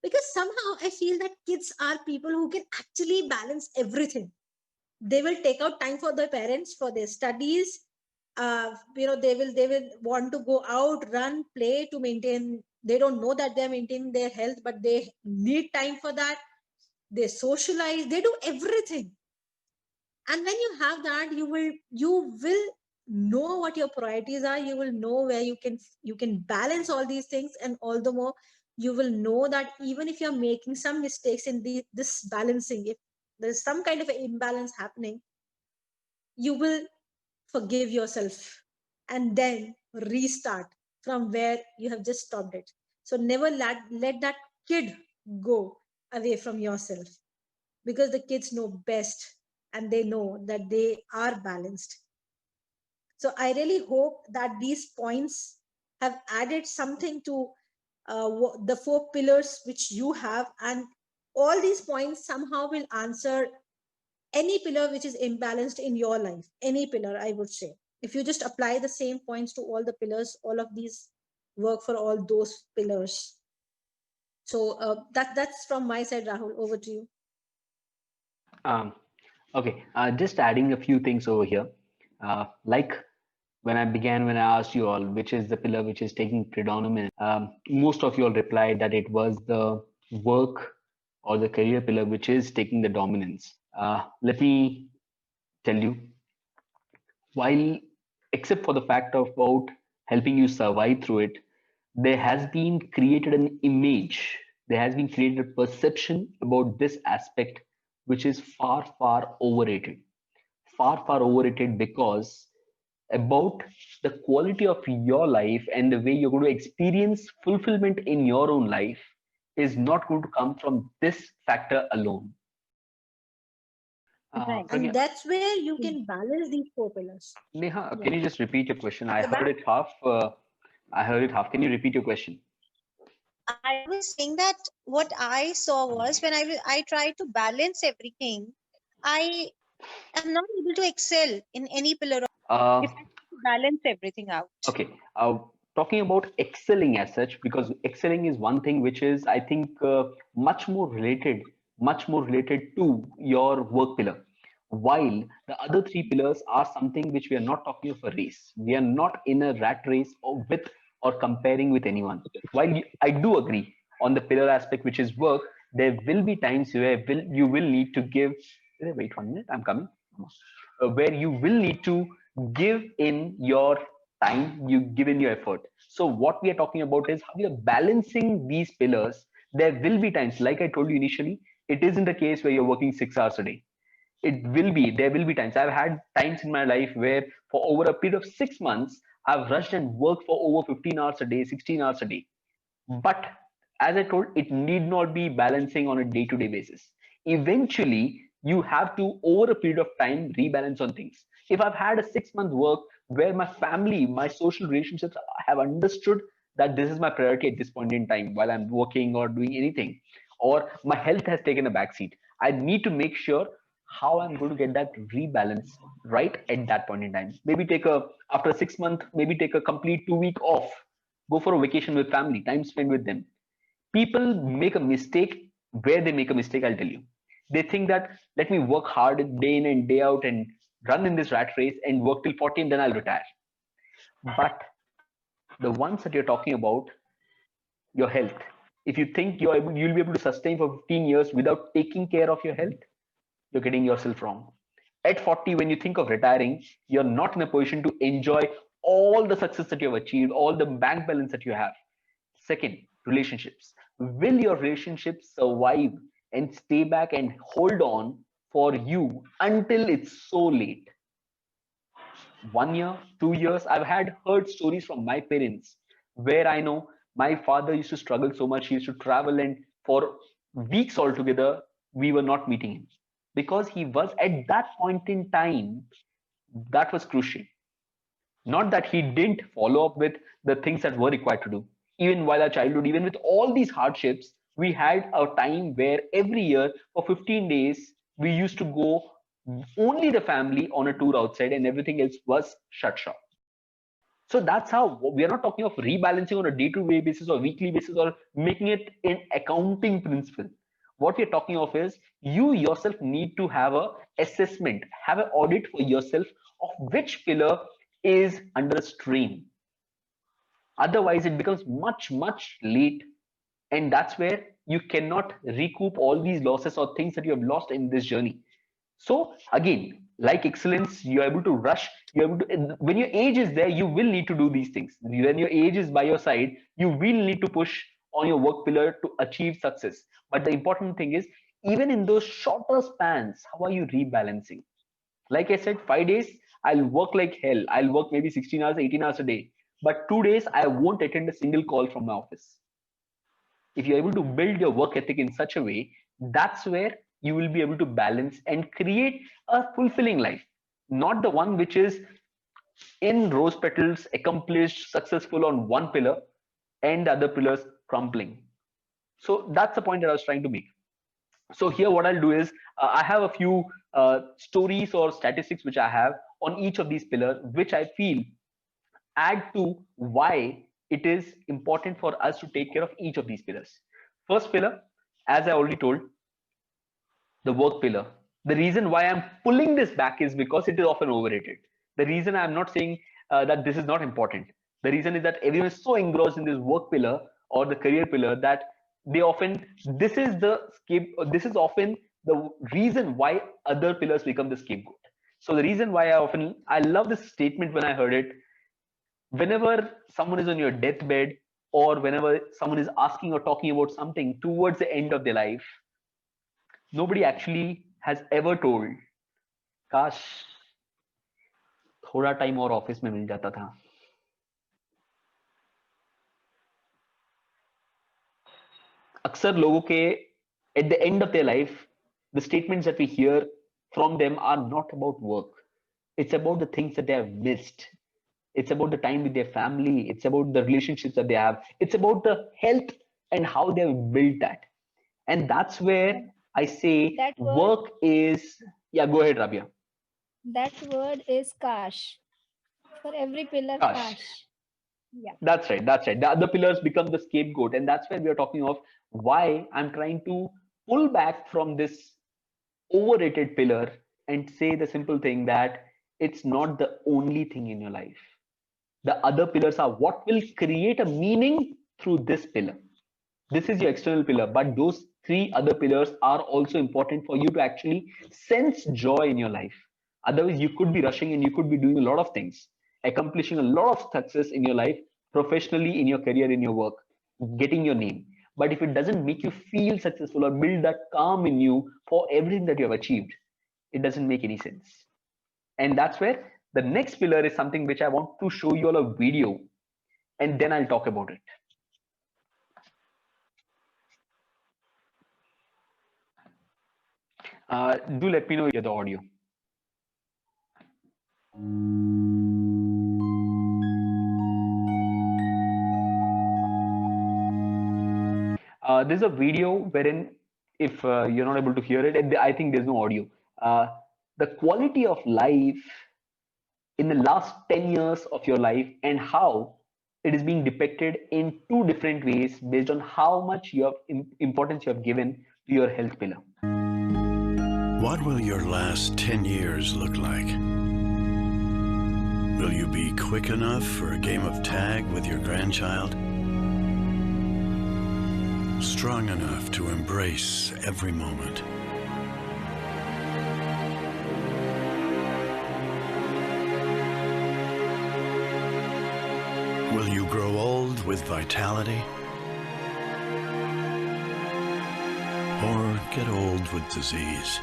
Because somehow I feel that kids are people who can actually balance everything. They will take out time for their parents, for their studies. They will want to go out, run, play to maintain. They don't know that they're maintaining their health, but they need time for that. They socialize, they do everything. And when you have that, you will know what your priorities are. You will know where you can balance all these things. And all the more, you will know that even if you're making some mistakes in this balancing, if there's some kind of an imbalance happening, you will forgive yourself and then restart from where you have just stopped it. So never let that kid go away from yourself, because the kids know best and they know that they are balanced. So I really hope that these points have added something to the 4 pillars which you have, and all these points somehow will answer any pillar which is imbalanced in your life. Any pillar, I would say. If you just apply the same points to all the pillars, all of these work for all those pillars. So that's from my side, Rahul. Over to you. Okay, just adding a few things over here. Like when I asked you all which is the pillar which is taking predominance, most of you all replied that it was the work or the career pillar which is taking the dominance. Let me tell you, while except for the fact of about helping you survive through it, there has been created an image, there has been created a perception about this aspect which is far, far overrated. Far, far overrated, because about the quality of your life and the way you're going to experience fulfillment in your own life is not going to come from this factor alone. Right. And that's where you can balance these 4 pillars. Neha, can you just repeat your question? I heard it half. I heard it half. Can you repeat your question? I was saying that what I saw was when I tried to balance everything, I am not able to excel in any pillar if I have to balance everything out. Okay. Talking about excelling as such, because excelling is one thing which is, I think, much more related to your work pillar. While the other 3 pillars are something which we are not talking of a race. We are not in a rat race or with or comparing with anyone. While I do agree on the pillar aspect, which is work, there will be times where you will need to give. Wait 1 minute, I'm coming. Where you will need to give in your time, you give in your effort. So what we are talking about is how we are balancing these pillars. There will be times, like I told you initially, it isn't the case where you're working 6 hours a day. There will be times. I've had times in my life where for over a period of 6 months, I've rushed and worked for over 15 hours a day, 16 hours a day. But as I told, it need not be balancing on a day-to-day basis. Eventually, you have to, over a period of time, rebalance on things. If I've had a 6-month work where my family, my social relationships have understood that this is my priority at this point in time while I'm working or doing anything, or my health has taken a backseat, I need to make sure how I'm going to get that rebalance right at that point in time. Maybe after 6 months, maybe take a complete 2-week off, go for a vacation with family, time spent with them. People make a mistake. Where they make a mistake, I'll tell you. They think that let me work hard day in and day out and run in this rat race and work till 40 and then I'll retire. But the ones that you're talking about, your health, if you think you'll be able to sustain for 15 years without taking care of your health, you're getting yourself wrong. At 40, when you think of retiring, you're not in a position to enjoy all the success that you have achieved, all the bank balance that you have. Second, relationships. Will your relationships survive and stay back and hold on for you until it's so late? 1 year, 2 years, I've heard stories from my parents where I know my father used to struggle so much. He used to travel, and for weeks altogether, we were not meeting him because he was at that point in time, that was crucial. Not that he didn't follow up with the things that were required to do. Even while our childhood, even with all these hardships, we had a time where every year for 15 days, we used to go only the family on a tour outside and everything else was shut shop. So that's how we are not talking of rebalancing on a day-to-day basis or weekly basis or making it an accounting principle. What we're talking of is you yourself need to have a assessment, have an audit for yourself of which pillar is under strain. Otherwise, it becomes much, much late. And that's where you cannot recoup all these losses or things that you have lost in this journey. So again, like excellence, you're able to rush, you're able to, when your age is there, you will need to do these things. When your age is by your side, you will need to push on your work pillar to achieve success. But the important thing is, even in those shorter spans, how are you rebalancing? Like I said, 5 days, I'll work like hell. I'll work maybe 16 hours, 18 hours a day. But 2 days, I won't attend a single call from my office. If you're able to build your work ethic in such a way, that's where you will be able to balance and create a fulfilling life. Not the one which is in rose petals, accomplished, successful on one pillar and the other pillars crumbling. So that's the point that I was trying to make. So here what I'll do is I have a few stories or statistics which I have on each of these pillars, which I feel add to why it is important for us to take care of each of these pillars. First pillar, as I already told, the work pillar. The reason why I'm pulling this back is because it is often overrated. The reason I'm not saying that this is not important. The reason is that everyone is so engrossed in this work pillar or the career pillar that they often, this is often the reason why other pillars become the scapegoat. So the reason why I love this statement when I heard it. Whenever someone is on your deathbed or whenever someone is asking or talking about something towards the end of their life, nobody actually has ever told, काश थोड़ा time और office में मिल जाता था? अक्सर लोगों के at the end of their life, the statements that we hear from them are not about work. It's about the things that they have missed. It's about the time with their family. It's about the relationships that they have. It's about the health and how they have built that. And that's where I say That word, work is, yeah, go ahead, Rabia. That word is kash. For every pillar, Kash. kash. Yeah. That's right. That's right. The other pillars become the scapegoat. And that's where we are talking of why I'm trying to pull back from this overrated pillar and say the simple thing that it's not the only thing in your life. The other pillars are what will create a meaning through this pillar. This is your external pillar, but those three other pillars are also important for you to actually sense joy in your life. Otherwise, you could be rushing and you could be doing a lot of things, accomplishing a lot of success in your life, professionally, in your career, in your work, getting your name. But if it doesn't make you feel successful or build that calm in you for everything that you have achieved, it doesn't make any sense. And that's where the next pillar is something which I want to show you all a video, and then I'll talk about it. Do let me know if you hear the audio. There's a video wherein, if you're not able to hear it, I think there's no audio. The quality of life in the last 10 years of your life and how it is being depicted in two different ways based on how much importance you have given to your health pillar. What will your last 10 years look like? Will you be quick enough for a game of tag with your grandchild? Strong enough to embrace every moment? Will you grow old with vitality? Or get old with disease?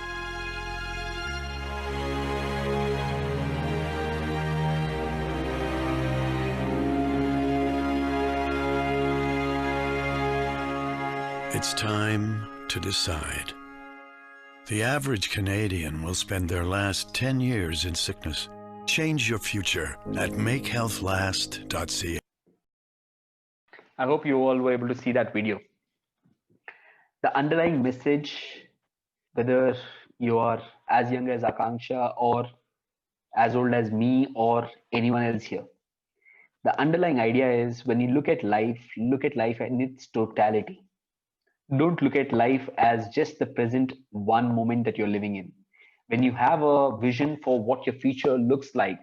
It's time to decide. The average Canadian will spend their last 10 years in sickness. Change your future at makehealthlast.ca. I hope you all were able to see that video. The underlying message, whether you are as young as Akanksha or as old as me or anyone else here, the underlying idea is when you look at life in its totality. Don't look at life as just the present one moment that you're living in. When you have a vision for what your future looks like,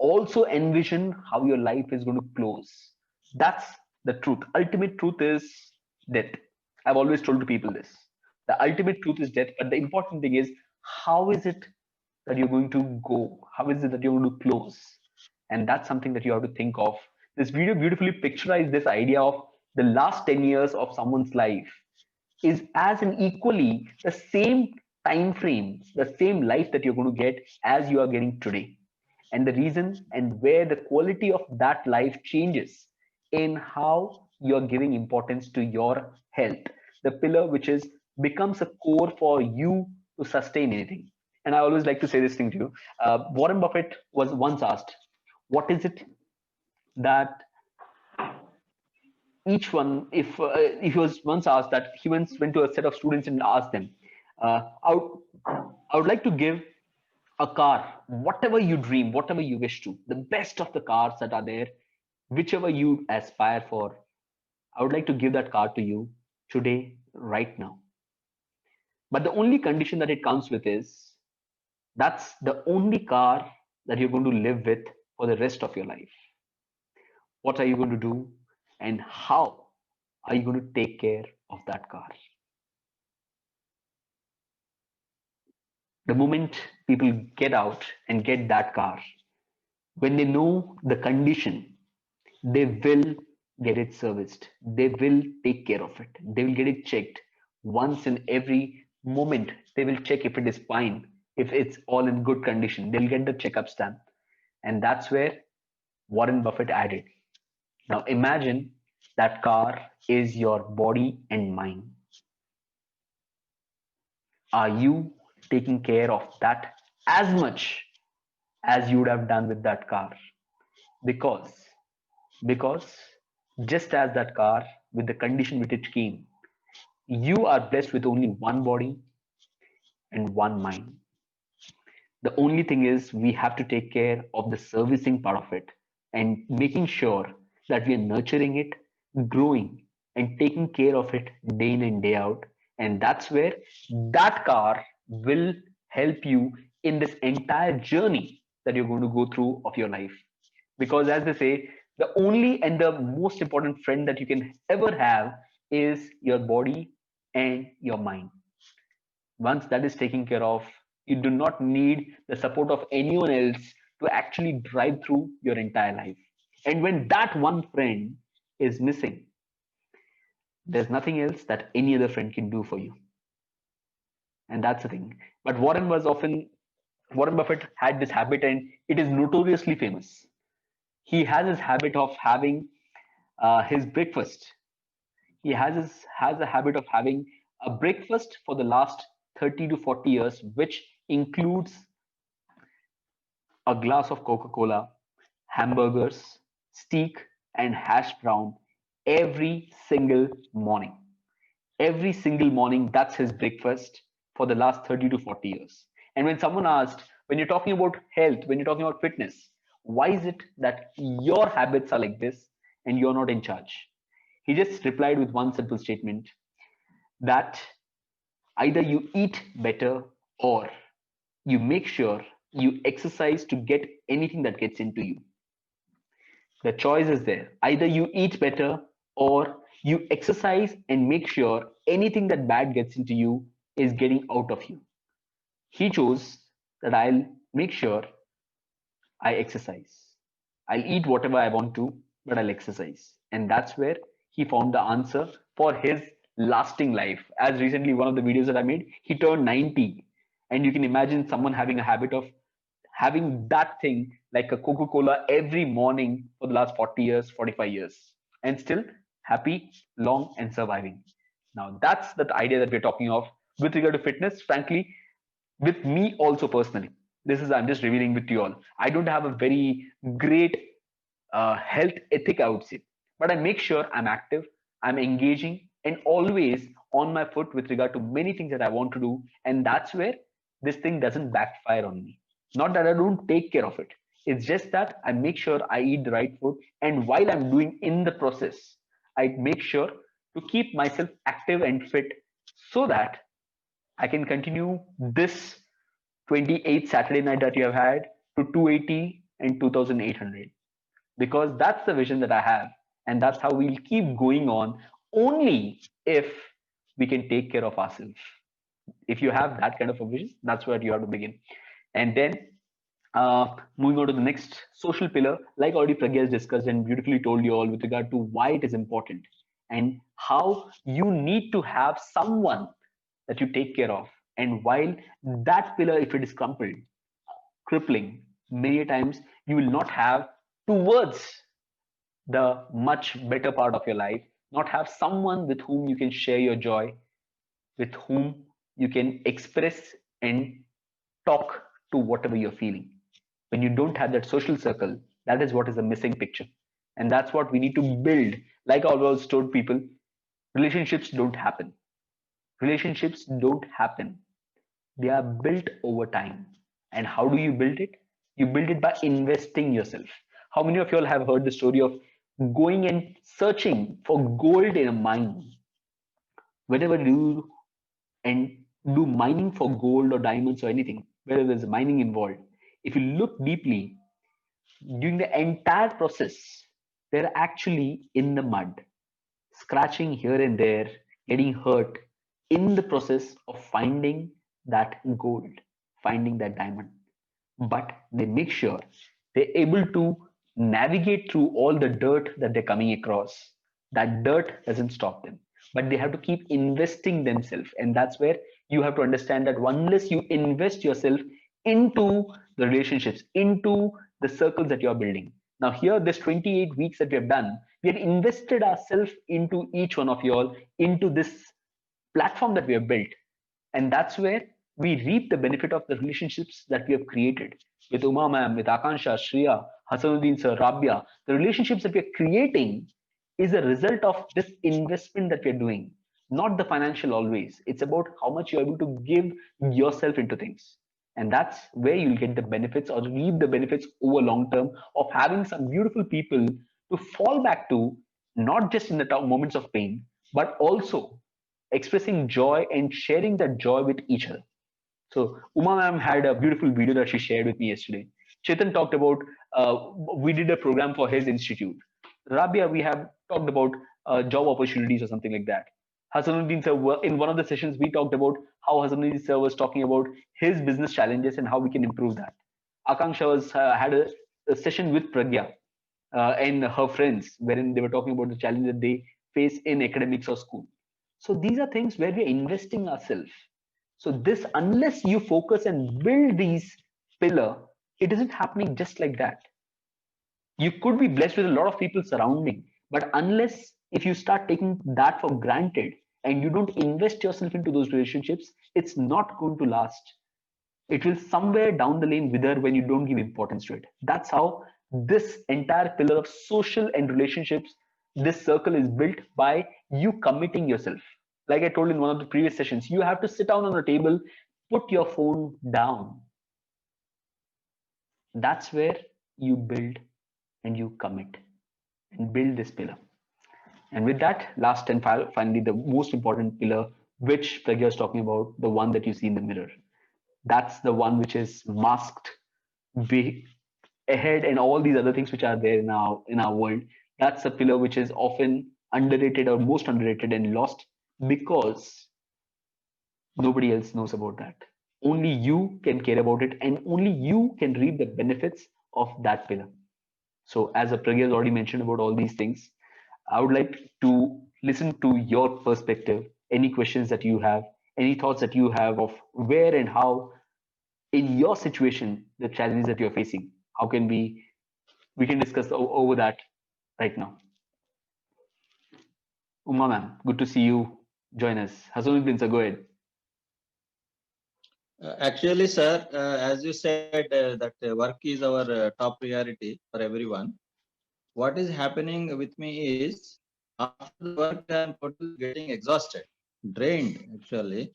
also envision how your life is going to close. That's the truth. Ultimate truth is death. I've always told people this. The ultimate truth is death, but the important thing is, how is it that you're going to go? How is it that you're going to close? And that's something that you have to think of. This video beautifully picturizes this idea of the last 10 years of someone's life is as an equally the same time frame, the same life that you're going to get as you are getting today. And the reason and where the quality of that life changes in how you're giving importance to your health, the pillar which is becomes a core for you to sustain anything. And I always like to say this thing to you. Warren Buffett was once asked, what is it that each one, if he was once asked that, he once went to a set of students and asked them, I would like to give a car, whatever you dream, whatever you wish to, the best of the cars that are there, whichever you aspire for, I would like to give that car to you today, right now. But the only condition that it comes with is that's the only car that you're going to live with for the rest of your life. What are you going to do? And how are you going to take care of that car? The moment people get out and get that car, when they know the condition, they will get it serviced. They will take care of it. They will get it checked once in every moment they will check if it is fine, if it's all in good condition. They'll get the checkups done. And that's where Warren Buffett added. Now imagine that car is your body and mind. Are you taking care of that as much as you would have done with that car? Because just as that car, with the condition with it came, you are blessed with only one body and one mind. The only thing is we have to take care of the servicing part of it and making sure that we are nurturing it, growing and taking care of it day in and day out. And that's where that car will help you in this entire journey that you're going to go through of your life. Because as they say, the only and the most important friend that you can ever have is your body and your mind. Once that is taken care of, you do not need the support of anyone else to actually drive through your entire life. And when that one friend is missing, there's nothing else that any other friend can do for you. And that's the thing. But Warren Buffett had this habit, and it is notoriously famous. He has this habit of having his breakfast. He has a habit of having a breakfast for the last 30 to 40 years, which includes a glass of Coca-Cola, hamburgers, steak, and hash brown every single morning. Every single morning, that's his breakfast for the last 30 to 40 years. And when someone asked, when you're talking about health, when you're talking about fitness, why is it that your habits are like this and you're not in charge? He just replied with one simple statement, that either you eat better or you make sure you exercise to get anything that gets into you. The choice is there. Either you eat better or you exercise and make sure anything that bad gets into you is getting out of you. He chose that I'll make sure I exercise. I'll eat whatever I want to, but I'll exercise. And that's where he found the answer for his lasting life. As recently, one of the videos that I made, he turned 90. And you can imagine someone having a habit of having that thing like a Coca-Cola every morning for the last 40 years, 45 years, and still happy, long, and surviving. Now, that's the idea that we're talking of with regard to fitness. Frankly, with me also personally, I'm just revealing with you all. I don't have a very great health ethic, I would say, but I make sure I'm active, I'm engaging, and always on my foot with regard to many things that I want to do. And that's where this thing doesn't backfire on me. Not that I don't take care of it. It's just that I make sure I eat the right food. And while I'm doing in the process, I make sure to keep myself active and fit so that I can continue this 28th Saturday night that you have had to 280 and 2,800. Because that's the vision that I have. And that's how we'll keep going on, only if we can take care of ourselves. If you have that kind of a vision, that's where you have to begin. And then moving on to the next social pillar, like already Pragya has discussed and beautifully told you all with regard to why it is important and how you need to have someone that you take care of. And while that pillar, if it is crippling, many times you will not have towards the much better part of your life, not have someone with whom you can share your joy, with whom you can express and talk to whatever you're feeling. When you don't have that social circle, that is what is the missing picture. And that's what we need to build. Like I always told people, relationships don't happen. Relationships don't happen. They are built over time. And how do you build it? You build it by investing yourself. How many of you all have heard the story of going and searching for gold in a mine? Whenever you and do mining for gold or diamonds or anything, whether there's mining involved, if you look deeply, during the entire process, they're actually in the mud, scratching here and there, getting hurt in the process of finding that gold, finding that diamond. But they make sure they're able to navigate through all the dirt that they're coming across. That dirt doesn't stop them, but they have to keep investing themselves. And that's where you have to understand that unless you invest yourself into the relationships, into the circles that you are building. Now here, this 28 weeks that we have done, we have invested ourselves into each one of you all, into this platform that we have built. And that's where we reap the benefit of the relationships that we have created with Uma ma'am, with Akansha, Shriya, Hasanuddin sir, Rabia. The relationships that we are creating is a result of this investment that we are doing, not the financial always. It's about how much you're able to give yourself into things. And that's where you'll get the benefits or reap the benefits over long term of having some beautiful people to fall back to, not just in the moments of pain, but also expressing joy and sharing that joy with each other. So Uma ma'am had a beautiful video that she shared with me yesterday. Chetan talked about, we did a program for his institute. Rabia, we have talked about job opportunities or something like that. Hasanuddin sir, in one of the sessions, we talked about how Hasanuddin sir was talking about his business challenges and how we can improve that. Akanksha was, had a session with Pragya and her friends, wherein they were talking about the challenge that they face in academics or school. So these are things where we're investing ourselves. So this, unless you focus and build these pillars, it isn't happening just like that. You could be blessed with a lot of people surrounding, but unless if you start taking that for granted and you don't invest yourself into those relationships, it's not going to last. It will somewhere down the lane wither when you don't give importance to it. That's how this entire pillar of social and relationships, this circle is built by you committing yourself. Like I told in one of the previous sessions, you have to sit down on a table, put your phone down. That's where you build and you commit and build this pillar. And with that, last and finally, the most important pillar, which Pragya is talking about, the one that you see in the mirror. That's the one which is masked ahead and all these other things which are there in our world. That's a pillar which is often underrated or most underrated and lost because nobody else knows about that. Only you can care about it and only you can reap the benefits of that pillar. So as Pragya has already mentioned about all these things, I would like to listen to your perspective, any questions that you have, any thoughts that you have of where and how in your situation, the challenges that you're facing, how can we can discuss over that right now. Uma ma'am, good to see you join us. Hasanuddin sir, go ahead. Actually, sir, as you said, that work is our top priority for everyone. What is happening with me is after the work, I'm totally getting exhausted, drained actually.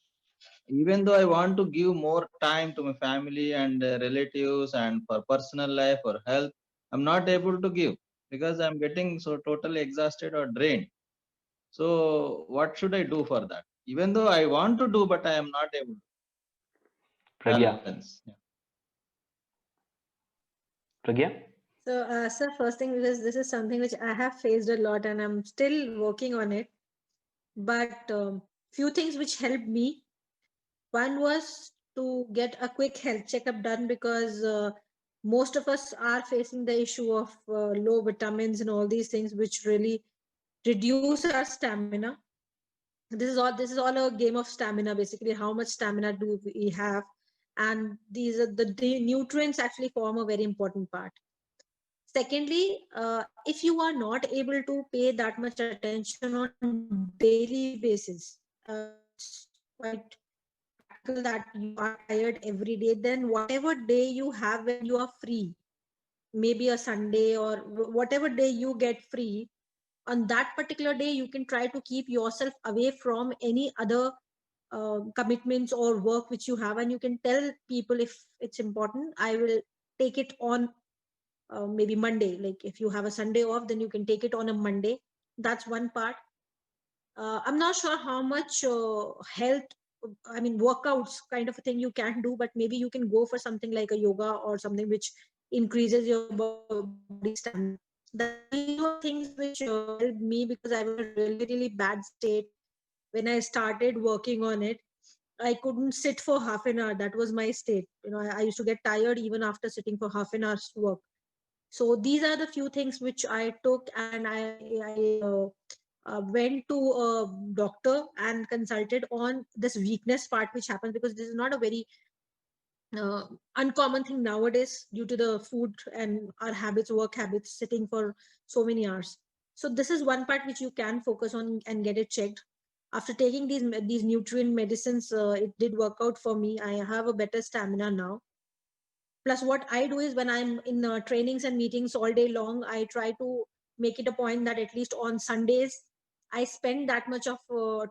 Even though I want to give more time to my family and relatives and for personal life or health, I'm not able to give because I'm getting so totally exhausted or drained. So what should I do for that? Even though I want to do, but I am not able to. Pragya. Yeah. Pragya? So, sir, first thing, because this is something which I have faced a lot and I'm still working on it. But few things which helped me. One was to get a quick health checkup done because most of us are facing the issue of low vitamins and all these things which really reduce our stamina. This is all a game of stamina, basically. How much stamina do we have? And these are the nutrients actually form a very important part. Secondly, if you are not able to pay that much attention on daily basis, quite practical that you are tired every day, then whatever day you have when you are free, maybe a Sunday or whatever day you get free, on that particular day, you can try to keep yourself away from any other commitments or work which you have, and you can tell people if it's important, I will take it on maybe Monday. Like if you have a Sunday off, then you can take it on a Monday. That's one part. I'm not sure how much workouts kind of a thing you can do, but maybe you can go for something like a yoga or something which increases your body stamina. These were things which helped me because I was in a really, really bad state. When I started working on it, I couldn't sit for half an hour. That was my state. I used to get tired even after sitting for half an hour's work. So these are the few things which I took, and I went to a doctor and consulted on this weakness part which happens, because this is not a very uncommon thing nowadays due to the food and our habits, work habits, sitting for so many hours. So this is one part which you can focus on and get it checked. After taking these nutrient medicines, it did work out for me. I have a better stamina now. Plus, what I do is when I'm in trainings and meetings all day long, I try to make it a point that at least on Sundays, I spend that much of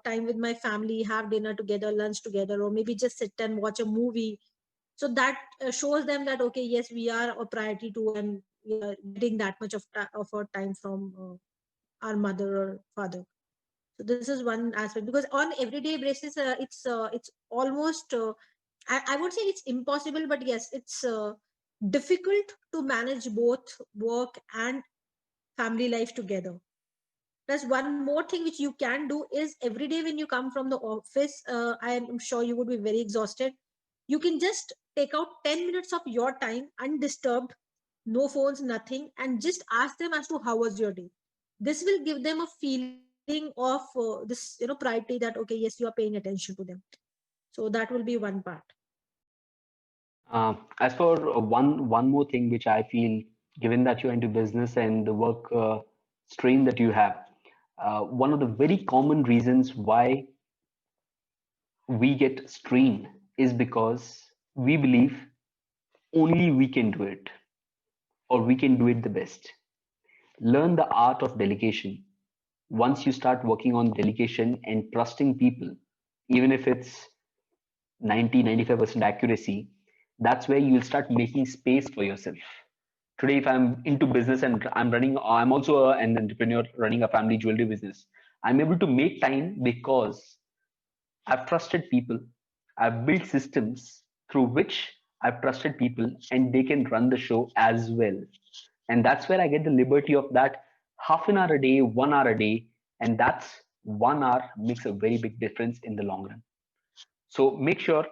time with my family, have dinner together, lunch together, or maybe just sit and watch a movie. So that shows them that, okay, yes, we are a priority too, and we are getting that much of our time from our mother or father. So this is one aspect, because on everyday basis, it's almost I would say it's impossible, but yes, it's difficult to manage both work and family life together. Plus, one more thing which you can do is every day when you come from the office, I am sure you would be very exhausted. You can just take out 10 minutes of your time undisturbed, no phones, nothing, and just ask them as to how was your day. This will give them a feeling of this, priority, that okay, yes, you are paying attention to them. So that will be one part. As for one more thing which I feel, given that you're into business and the work strain that you have, one of the very common reasons why we get strained is because we believe only we can do it, or we can do it the best. Learn the art of delegation. Once you start working on delegation and trusting people, even if it's 90-95% accuracy, that's where you'll start making space for yourself. Today, if I'm into business and I'm also an entrepreneur running a family jewelry business, I'm able to make time because I've trusted people. I've built systems through which I've trusted people and they can run the show as well. And that's where I get the liberty of that half an hour a day, 1 hour a day. And that's 1 hour makes a very big difference in the long run. So make sure,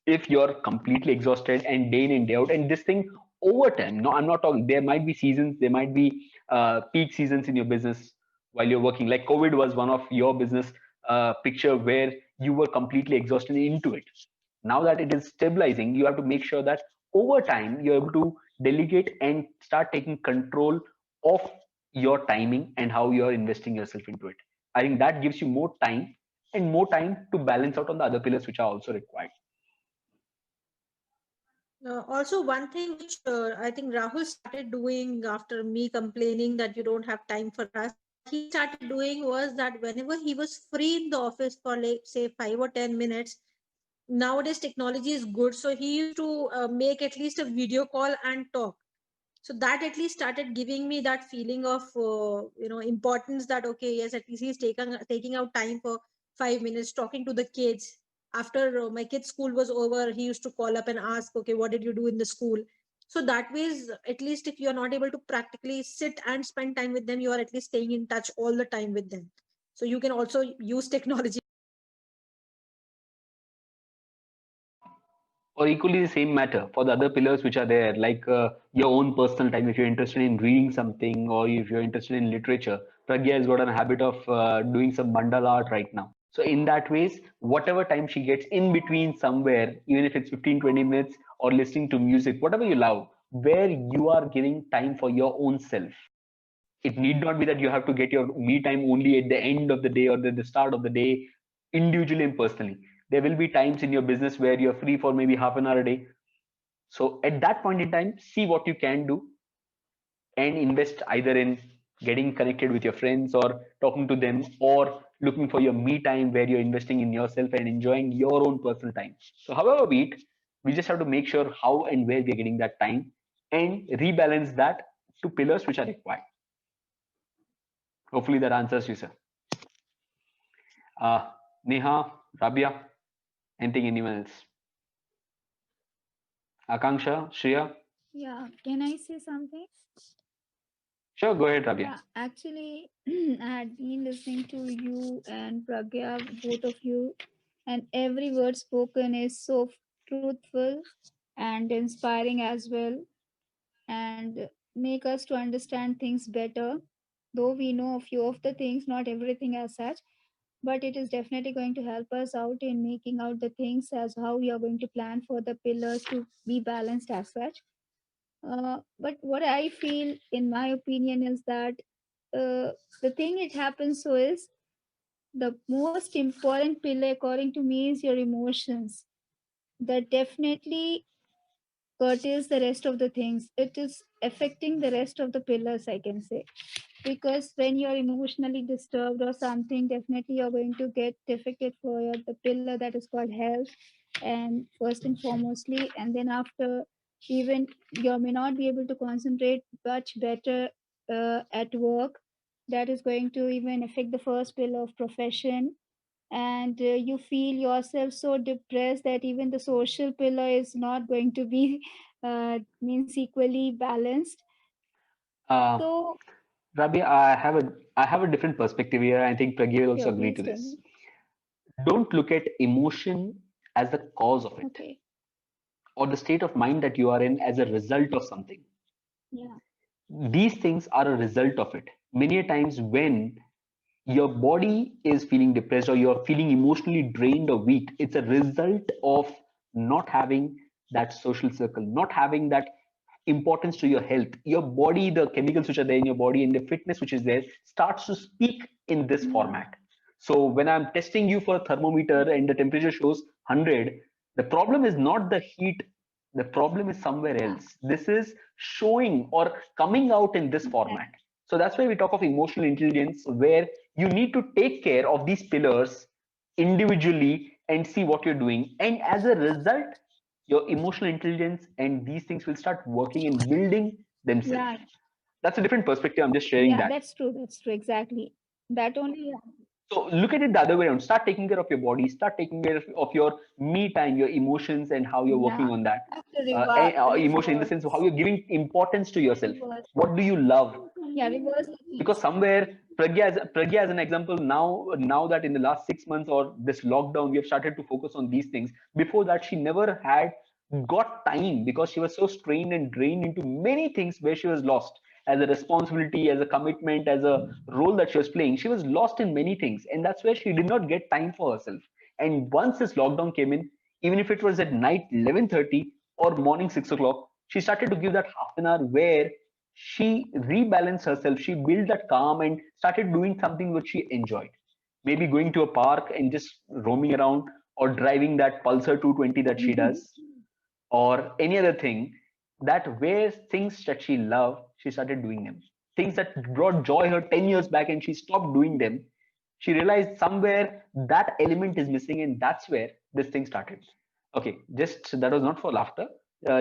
if you're completely exhausted and day in and day out, and this thing over time, no, I'm not talking, there might be seasons, there might be peak seasons in your business while you're working. Like COVID was one of your business picture where you were completely exhausted into it. Now that it is stabilizing, you have to make sure that over time you're able to delegate and start taking control of your timing and how you're investing yourself into it. I think that gives you more time, and more time to balance out on the other pillars which are also required. Also, one thing which I think Rahul started doing after me complaining that you don't have time for us, he started doing was that whenever he was free in the office for, like, say, 5 or 10 minutes, nowadays technology is good. So he used to make at least a video call and talk. So that at least started giving me that feeling of, importance, that, okay, yes, at least he's taking out time for 5 minutes talking to the kids. After my kid's school was over, he used to call up and ask, okay, what did you do in the school? So that ways, at least if you're not able to practically sit and spend time with them, you are at least staying in touch all the time with them. So you can also use technology. Or equally the same matter for the other pillars which are there, like your own personal time. If you're interested in reading something, or if you're interested in literature, Pragya has got a habit of doing some mandala art right now. So in that ways, whatever time she gets in between somewhere, even if it's 15-20 minutes, or listening to music, whatever you love, where you are giving time for your own self. It need not be that you have to get your me time only at the end of the day or the start of the day, individually and personally. There will be times in your business where you're free for maybe half an hour a day. So at that point in time, see what you can do and invest either in getting connected with your friends or talking to them, or looking for your me time where you're investing in yourself and enjoying your own personal time. So however be it, we just have to make sure how and where we're getting that time and rebalance that to pillars which are required. Hopefully that answers you, sir. Neha, Rabia, anyone else? Akanksha, Shreya? Yeah, can I say something? Sure, go ahead, Rabia. Yeah, actually, I had been listening to you and Pragya, both of you, and every word spoken is so truthful and inspiring as well, and make us to understand things better. though we know a few of the things, not everything as such, but it is definitely going to help us out in making out the things as how we are going to plan for the pillars to be balanced as such. But what I feel, in my opinion, is that the thing it happens so is the most important pillar, according to me, is your emotions. That definitely curtails the rest of the things. It is affecting the rest of the pillars, I can say, because when you're emotionally disturbed or something, definitely you're going to get affected for the pillar that is called health, and first and foremostly, and then after, even you may not be able to concentrate much better at work. That is going to even affect the first pillar of profession, and you feel yourself so depressed that even the social pillar is not going to be means equally balanced. Uh, So Rabia, I have a different perspective here. I think Pragya will also yeah, agree please to tell this. me. Don't look at emotion as the cause of it, Okay. or the state of mind that you are in as a result of something. Yeah. These things are a result of it. Many a times when your body is feeling depressed or you're feeling emotionally drained or weak, it's a result of not having that social circle, not having that importance to your health. Your body, the chemicals which are there in your body and the fitness which is there starts to speak in this Yeah. format. So when I'm testing you for a thermometer and the temperature shows 100, the problem is not the heat, the problem is somewhere Yeah. else. This is showing or coming out in this format. So that's why we talk of emotional intelligence, where you need to take care of these pillars individually and see what you're doing. And as a result, your emotional intelligence and these things will start working and building themselves. Yeah. That's a different perspective. I'm just sharing Yeah, that. that's true. That's true. Exactly. That only. So look at it the other way around. Start taking care of your body. Start taking care of your me time, your emotions, and how you're Yeah. working on that. Have to reverse. Emotion in the sense of how you're giving importance to yourself. Reverse. What do you love? Yeah, reverse the Because things. somewhere Pragya as an example, now that in the last 6 months or this lockdown we have started to focus on these things. Before that she never had got time because she was so strained and drained into many things where she was lost as a responsibility, as a commitment, as a role that she was playing. She was lost in many things, and that's where she did not get time for herself. And once this lockdown came in, even if it was at night 11:30 or morning 6 o'clock, she started to give that half an hour where she rebalanced herself. She built that calm and started doing something which she enjoyed. Maybe going to a park and just roaming around, or driving that Pulsar 220 that she does, or any other thing, that where things that she loved, she started doing them. Things that brought joy her 10 years back and she stopped doing them. She realized somewhere that element is missing, and that's where this thing started. Okay, just that was not for laughter.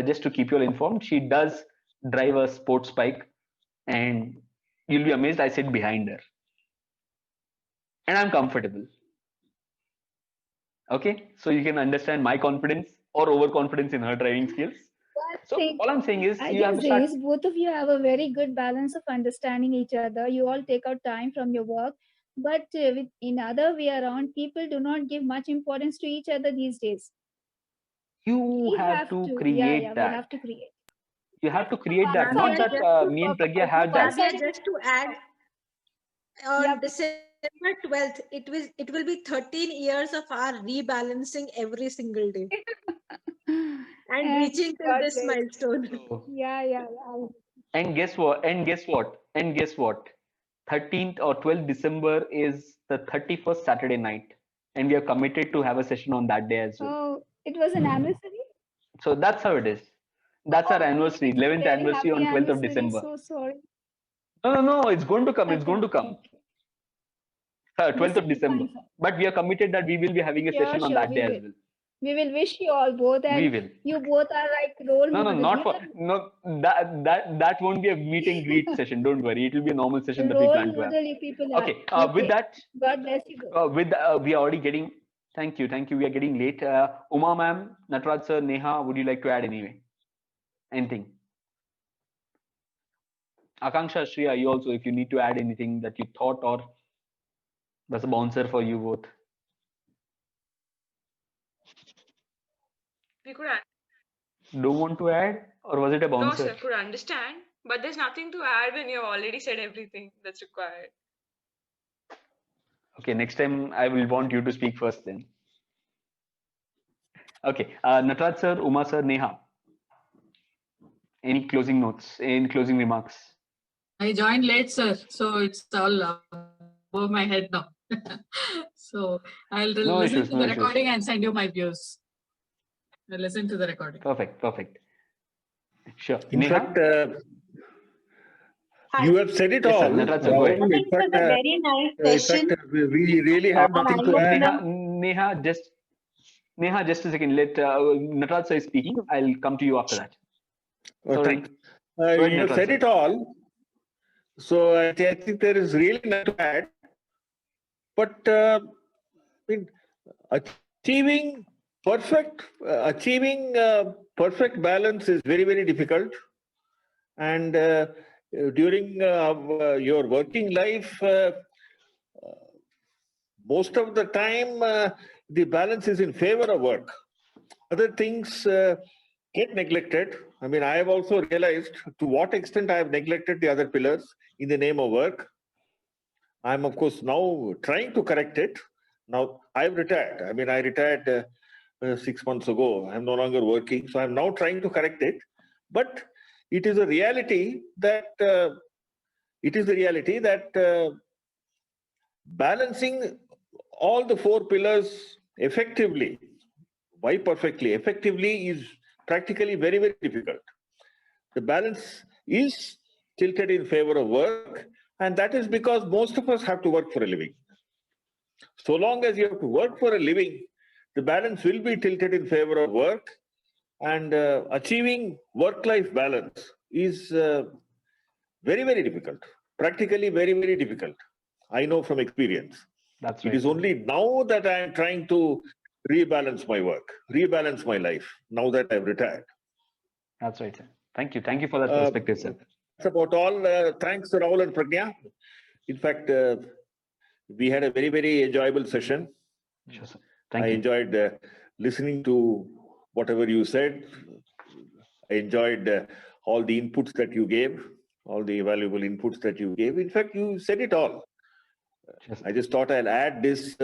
Just to keep you all informed, she does drive a sports bike, and you'll be amazed. I sit behind her, and I'm comfortable. Okay, so you can understand my confidence or overconfidence in her driving skills. I So think all I'm saying is I you have can to say start. is both of you have a very good balance of understanding each other. You all take out time from your work, but in other way around, people do not give much importance to each other these days. You We have have to to, yeah, create yeah, we that. have to create. You have to create that. Not Rabia, that just to me and Pragya had that. Rabia, just to add, Yeah. on December 12th, it will be 13 years of our rebalancing every single day and reaching to God this bless. milestone. So, Yeah, yeah, yeah. and guess what? And guess what? And guess what? 13th or 12th December is the 31st Saturday night, and we are committed to have a session on that day as well. Oh, it was an anniversary? So that's how it is. That's our Oh, anniversary, it's a 11th very anniversary happy on 12th of anniversary. December. So sorry. No, no, no, it's going to come. It's going to come. Okay. 12th of This is December. fine. But we are committed that we will be having a Sure, session on sure, that we day will. as well. We will wish you all both, We and will. you both are like role No, no, models. not You for no. That won't be a meet and greet session. Don't worry. It will be a normal session that we role plan to have. model you people are. Okay. With Okay. that, God bless you both. we are already getting. Thank you, thank you. We are getting late. Uma ma'am, Nataraj sir, Neha, would you like to add anything? Akanksha, Shriya, you also, if you need to add anything that you thought, or that's a bouncer for you both. We could Don't want to add, or was it a no, bouncer? sir, could understand. But there's nothing to add when you've already said everything that's required. Okay, next time I will want you to speak first then. Okay, Nataraj sir, Uma sir, Neha. Any closing notes, any closing remarks? I joined late, sir, so it's all above my head now. So I'll No listen issues, to no the issues. recording and send you my views. I'll listen to the recording. Perfect, perfect. Sure. In Neha? fact, Hi. you have said it Yes, sir. all. Nataraj sir, go ahead. I think it was a very nice session. We really have An nothing to add. eye-opener. Neha, just a second. Let Nataraj sir is speaking. I'll come to you after that. Oh, Sorry. thanks. Go ahead, You have Nataraj said sir. it all. So I think there is really nothing to add. But I mean, achieving perfect balance is very, very difficult. And during your working life, most of the time, the balance is in favor of work. Other things get neglected. I mean, I have also realized to what extent I have neglected the other pillars in the name of work. I'm, of course, now trying to correct it. Now, I've retired. I mean, I retired 6 months ago. I'm no longer working. So I'm now trying to correct it. But it is a reality that balancing all the four pillars effectively, why perfectly, effectively is practically very, very difficult. The balance is tilted in favor of work, and that is because most of us have to work for a living. So long as you have to work for a living, the balance will be tilted in favor of work, and achieving work-life balance is very, very difficult, practically very, very difficult. I know from experience. That's It right. is only now that I am trying to rebalance my work, rebalance my life, now that I've retired. That's right, sir. Thank you. Thank you for that perspective, sir. That's about all. Thanks, Rahul and Pragya. In fact, we had a very, very enjoyable session. Sure, sir. Thank I you. enjoyed listening to whatever you said. I enjoyed all the inputs that you gave, all the valuable inputs that you gave. In fact, you said it all. Sure, sir. I just thought I'll add this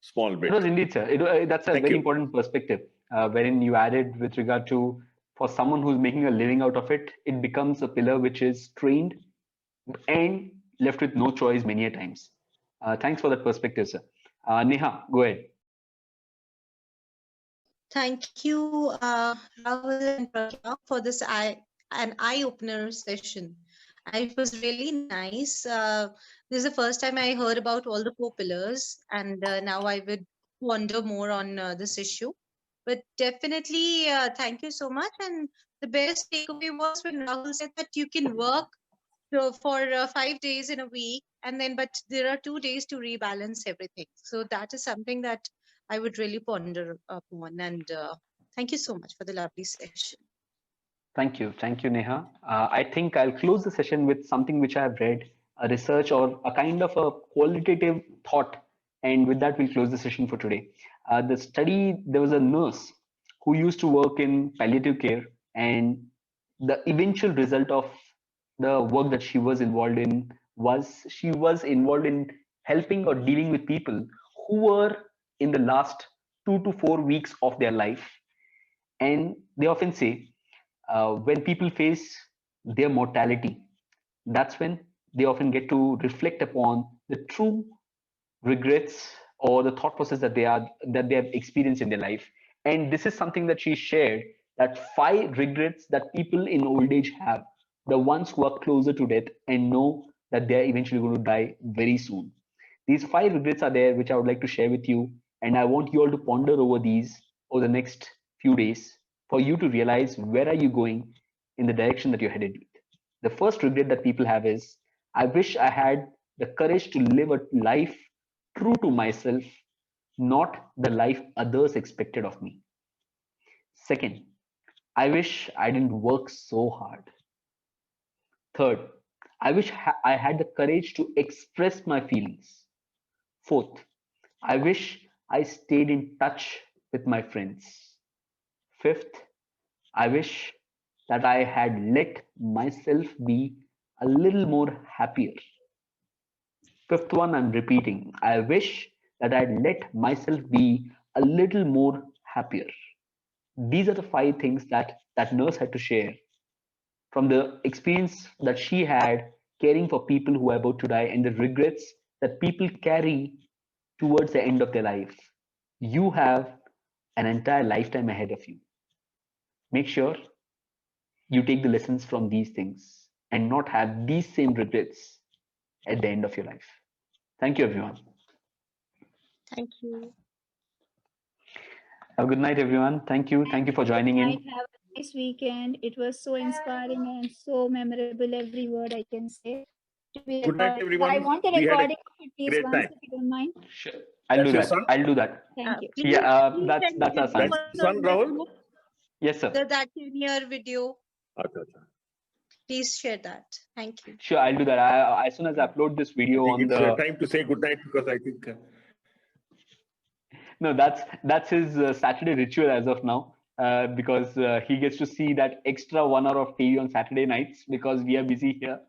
small bit. It was indeed, sir. That's a Thank very you. important perspective, wherein you added with regard to, for someone who's making a living out of it, it becomes a pillar which is trained and left with no choice many a times. Thanks for that perspective, sir. Neha, go ahead. Thank you, Rahul and Pragya, for this an eye-opener session. It was really nice. This is the first time I heard about all the four pillars, and now I would wonder more on this issue. But definitely, thank you so much. And the best takeaway was when Rahul said that you can work for 5 days in a week, and then but there are 2 days to rebalance everything. So that is something that I would really ponder upon. And thank you so much for the lovely session. Thank you. Thank you, Neha. I think I'll close the session with something which I have read, a research or a kind of a qualitative thought. And with that, we'll close the session for today. The study, there was a nurse who used to work in palliative care, and the eventual result of the work that she was involved in was she was involved in helping or dealing with people who were in the last 2 to 4 weeks of their life. And they often say, when people face their mortality, that's when they often get to reflect upon the true regrets or the thought process that they have experienced in their life. And this is something that she shared, that 5 regrets that people in old age have, the ones who are closer to death and know that they are eventually going to die very soon. These 5 regrets are there, which I would like to share with you, and I want you all to ponder over these over the next few days for you to realize where are you going in the direction that you're headed with. The first regret that people have is, I wish I had the courage to live a life true to myself, not the life others expected of me. Second, I wish I didn't work so hard. Third, I wish I had the courage to express my feelings. Fourth, I wish I stayed in touch with my friends. Fifth, I wish that I had let myself be a little more happier. Fifth one, I'm repeating. I wish that I'd let myself be a little more happier. These are the 5 things that nurse had to share from the experience that she had caring for people who are about to die and the regrets that people carry towards the end of their life. You have an entire lifetime ahead of you. Make sure you take the lessons from these things and not have these same regrets at the end of your life. Thank you, everyone. Thank you. Have a good night, everyone. Thank you. Thank you for joining in. Have a nice weekend. It was so inspiring and so memorable. Every word I can say. Good night, everyone. I want a We had a recording of it, please, great once, time. if you don't mind. Sure. I'll do That's your that. son? I'll do that. Thank you. Please, Yeah, please that's send the our son. video That's son, Rahul? Yes, sir. that junior video. Acha, acha. Please share that. Thank you. Sure, I'll do that. As soon as I upload this video I on think it's the time to say good night because I think no, that's his Saturday ritual as of now. Because he gets to see that extra 1 hour of TV on Saturday nights because we are busy here,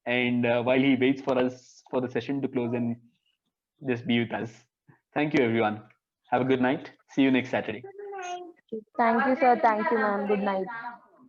and while he waits for us for the session to close and just be with us. Thank you, everyone. Have a good night. See you next Saturday. Thank you, sir. Thank you, ma'am. Good night.